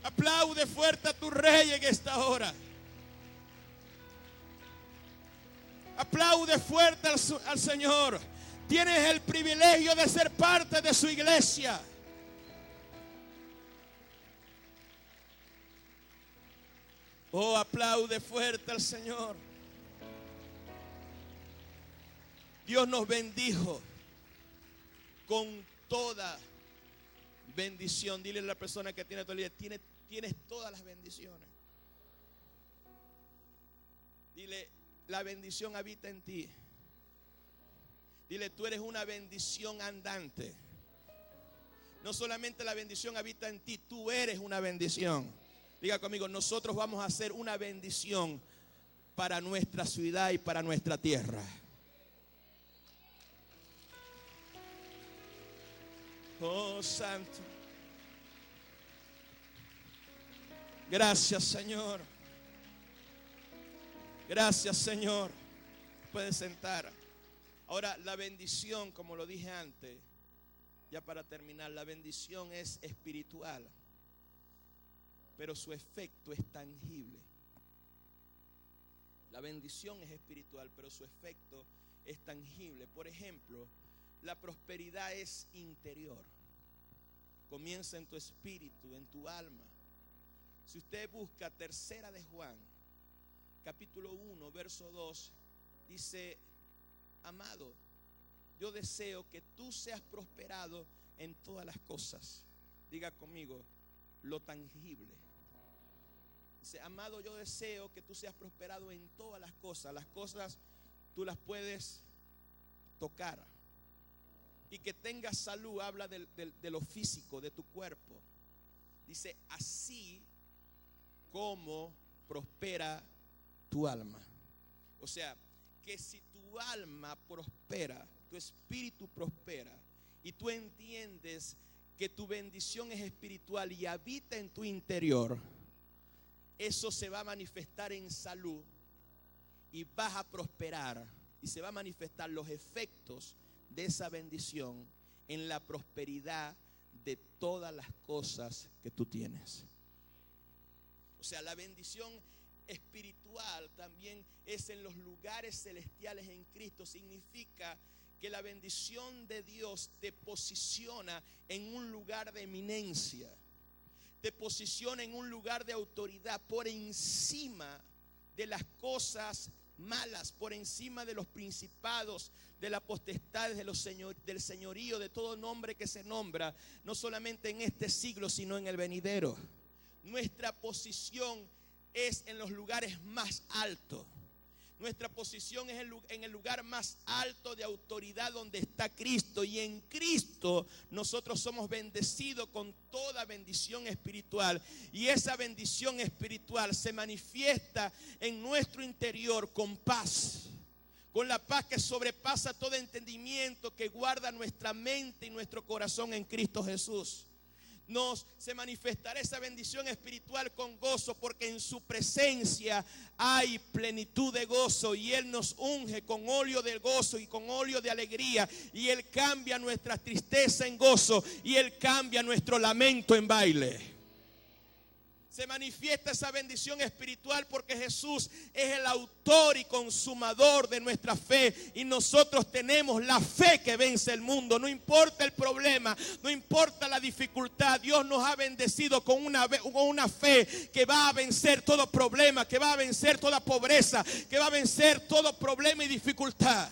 Aplaude fuerte a tu Rey en esta hora. Aplaude fuerte al Señor. Tienes el privilegio de ser parte de su iglesia. Oh, aplaude fuerte al Señor. Dios nos bendijo con toda bendición. Dile a la persona que tiene a tu lado, tienes todas las bendiciones. Dile, la bendición habita en ti. Dile, tú eres una bendición andante. No solamente la bendición habita en ti, tú eres una bendición. Diga conmigo, nosotros vamos a hacer una bendición para nuestra ciudad y para nuestra tierra. Oh, Santo. Gracias, Señor. Gracias, Señor. Puedes sentar. Ahora, la bendición, como lo dije antes, ya para terminar, la bendición es espiritual, pero su efecto es tangible. La bendición es espiritual, pero su efecto es tangible. Por ejemplo, la prosperidad es interior. Comienza en tu espíritu, en tu alma. Si usted busca Tercera de Juan, capítulo 1, verso 2, dice: amado, yo deseo que tú seas prosperado en todas las cosas. Diga conmigo, lo tangible. Dice, amado, yo deseo que tú seas prosperado en todas las cosas. Las cosas tú las puedes tocar. Y que tengas salud, habla de lo físico, de tu cuerpo. Dice, así como prospera tu alma. O sea, que si tu alma prospera, tu espíritu prospera, y tú entiendes que tu bendición es espiritual y habita en tu interior, eso se va a manifestar en salud y vas a prosperar, y se va a manifestar los efectos de esa bendición en la prosperidad de todas las cosas que tú tienes. O sea, la bendición espiritual también es en los lugares celestiales en Cristo. Significa que la bendición de Dios te posiciona en un lugar de eminencia, te posiciona en un lugar de autoridad por encima de las cosas malas, por encima de los principados, de las potestades, del señorío, de todo nombre que se nombra, no solamente en este siglo, sino en el venidero. Nuestra posición es en los lugares más altos. Nuestra posición es en el lugar más alto de autoridad donde está Cristo. Y en Cristo nosotros somos bendecidos con toda bendición espiritual. Y esa bendición espiritual se manifiesta en nuestro interior con paz. Con la paz que sobrepasa todo entendimiento, que guarda nuestra mente y nuestro corazón en Cristo Jesús. Se manifestará esa bendición espiritual con gozo, porque en su presencia hay plenitud de gozo, y Él nos unge con óleo de gozo y con óleo de alegría, y Él cambia nuestra tristeza en gozo, y Él cambia nuestro lamento en baile. Se manifiesta esa bendición espiritual porque Jesús es el autor y consumador de nuestra fe, y nosotros tenemos la fe que vence el mundo. No importa el problema, no importa la dificultad, Dios nos ha bendecido con una fe que va a vencer todo problema, que va a vencer toda pobreza, que va a vencer todo problema y dificultad.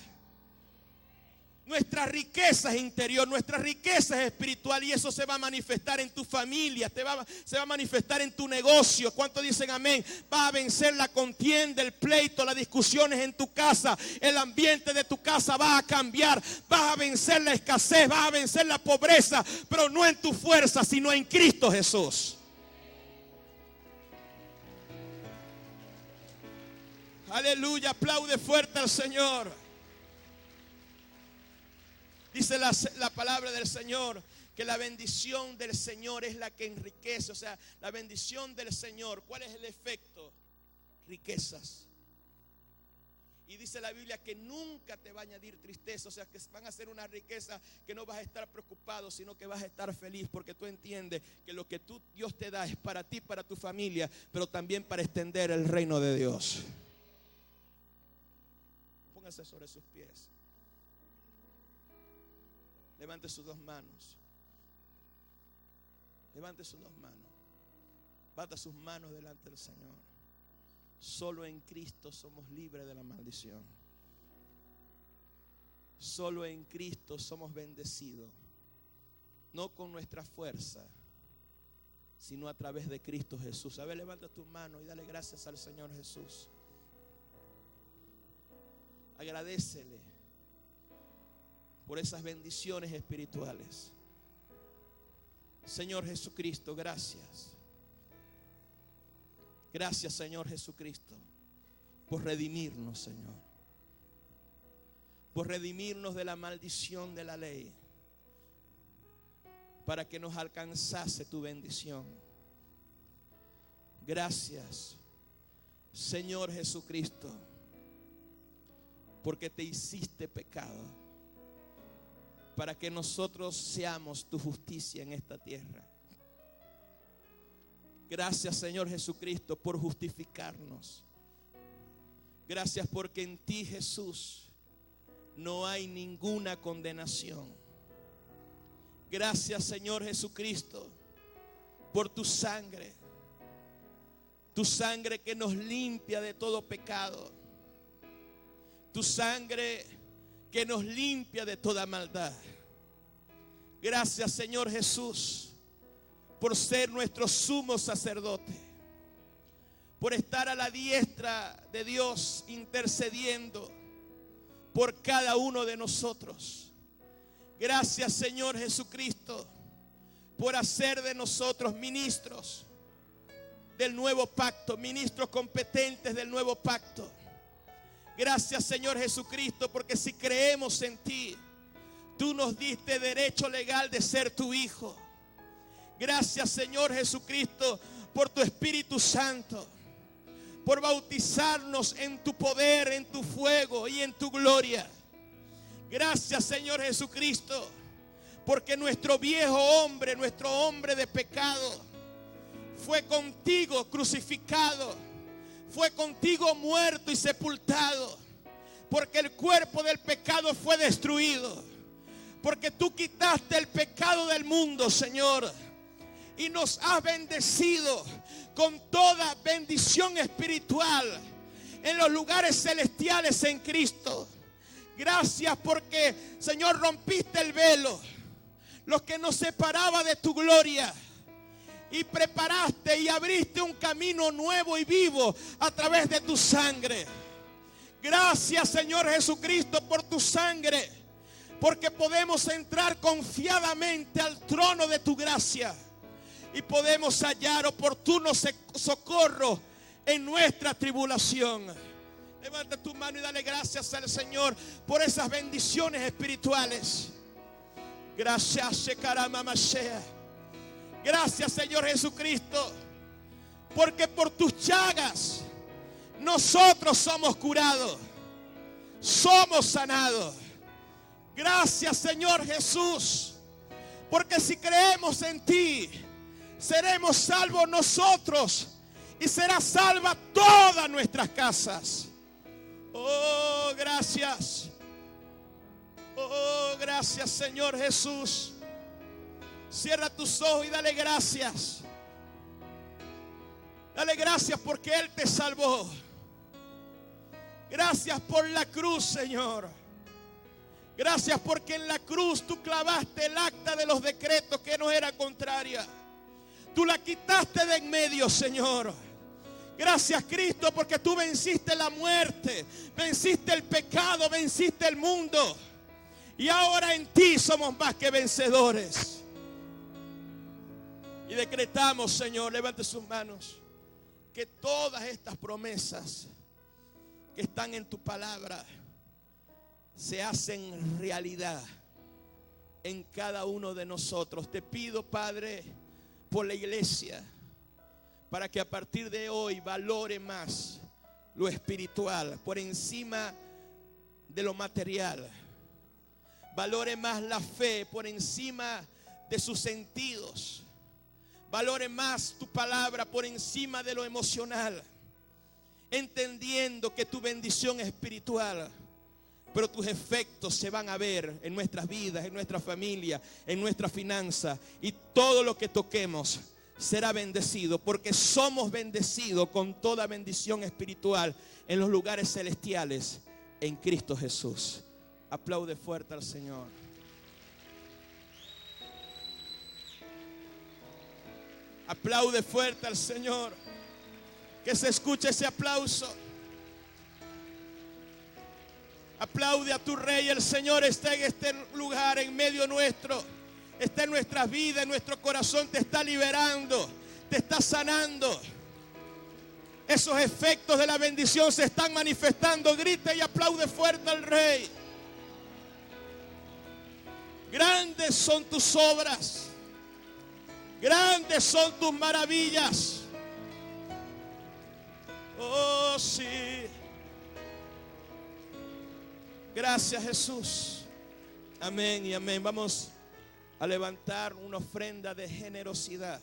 Nuestra riqueza es interior, nuestra riqueza es espiritual, y eso se va a manifestar en tu familia, se va a manifestar en tu negocio. ¿Cuántos dicen amén? Va a vencer la contienda, el pleito, las discusiones en tu casa. El ambiente de tu casa va a cambiar. Vas a vencer la escasez, vas a vencer la pobreza, pero no en tu fuerza, sino en Cristo Jesús. Aleluya, aplaude fuerte al Señor. Dice la palabra del Señor que la bendición del Señor es la que enriquece. O sea, la bendición del Señor, ¿cuál es el efecto? Riquezas. Y dice la Biblia que nunca te va a añadir tristeza. O sea, que van a ser una riqueza que no vas a estar preocupado, sino que vas a estar feliz, porque tú entiendes que lo que Dios te da es para ti, para tu familia, pero también para extender el reino de Dios. Póngase sobre sus pies. Levante sus dos manos. Levante sus dos manos. Bata sus manos delante del Señor. Solo en Cristo somos libres de la maldición. Solo en Cristo somos bendecidos. No con nuestra fuerza, sino a través de Cristo Jesús. A ver, levanta tus manos y dale gracias al Señor Jesús. Agradécele por esas bendiciones espirituales. Señor Jesucristo, gracias. Gracias, Señor Jesucristo, por redimirnos, Señor. Por redimirnos de la maldición de la ley, para que nos alcanzase tu bendición. Gracias, Señor Jesucristo, porque te hiciste pecado, para que nosotros seamos tu justicia en esta tierra. Gracias, Señor Jesucristo, por justificarnos. Gracias porque en ti, Jesús, no hay ninguna condenación. Gracias, Señor Jesucristo, por tu sangre que nos limpia de todo pecado, tu sangre que nos limpia de toda maldad. Gracias, Señor Jesús, por ser nuestro sumo sacerdote, por estar a la diestra de Dios intercediendo por cada uno de nosotros. Gracias, Señor Jesucristo, por hacer de nosotros ministros del nuevo pacto, ministros competentes del nuevo pacto. Gracias, Señor Jesucristo, porque si creemos en ti, tú nos diste derecho legal de ser tu hijo. Gracias, Señor Jesucristo, por tu Espíritu Santo, por bautizarnos en tu poder, en tu fuego y en tu gloria. Gracias, Señor Jesucristo, porque nuestro viejo hombre, nuestro hombre de pecado, fue contigo crucificado, fue contigo muerto y sepultado, porque el cuerpo del pecado fue destruido, porque tú quitaste el pecado del mundo, Señor, y nos has bendecido con toda bendición espiritual en los lugares celestiales en Cristo. Gracias porque, Señor, rompiste el velo, lo que nos separaba de tu gloria, y preparaste y abriste un camino nuevo y vivo a través de tu sangre. Gracias, Señor Jesucristo, por tu sangre, porque podemos entrar confiadamente al trono de tu gracia y podemos hallar oportuno socorro en nuestra tribulación. Levanta tu mano y dale gracias al Señor por esas bendiciones espirituales. Gracias, gracias, Señor Jesucristo, porque por tus llagas nosotros somos curados, somos sanados. Gracias, Señor Jesús, porque si creemos en ti, seremos salvos nosotros y será salva todas nuestras casas. Oh, gracias. Oh, gracias, Señor Jesús. Cierra tus ojos y dale gracias. Dale gracias porque Él te salvó. Gracias por la cruz, Señor. Gracias porque en la cruz tú clavaste el acta de los decretos que no era contraria. Tú la quitaste de en medio, Señor. Gracias, Cristo, porque tú venciste la muerte, venciste el pecado, venciste el mundo. Y ahora en ti somos más que vencedores. Y decretamos, Señor, levante sus manos, que todas estas promesas que están en tu palabra se hacen realidad en cada uno de nosotros. Te pido, Padre, por la iglesia, para que a partir de hoy valore más lo espiritual por encima de lo material. Valore más la fe por encima de sus sentidos. Valore más tu palabra por encima de lo emocional. Entendiendo que tu bendición es espiritual, pero tus efectos se van a ver en nuestras vidas, en nuestra familia, en nuestra finanza. Y todo lo que toquemos será bendecido, porque somos bendecidos con toda bendición espiritual en los lugares celestiales en Cristo Jesús. Aplaude fuerte al Señor. Aplaude fuerte al Señor. Que se escuche ese aplauso. Aplaude a tu Rey. El Señor está en este lugar, en medio nuestro. Está en nuestras vidas, en nuestro corazón. Te está liberando, te está sanando. Esos efectos de la bendición se están manifestando. Grita y aplaude fuerte al Rey. Grandes son tus obras. Grandes son tus maravillas. Oh, sí. Gracias, Jesús. Amén y amén. Vamos a levantar una ofrenda de generosidad.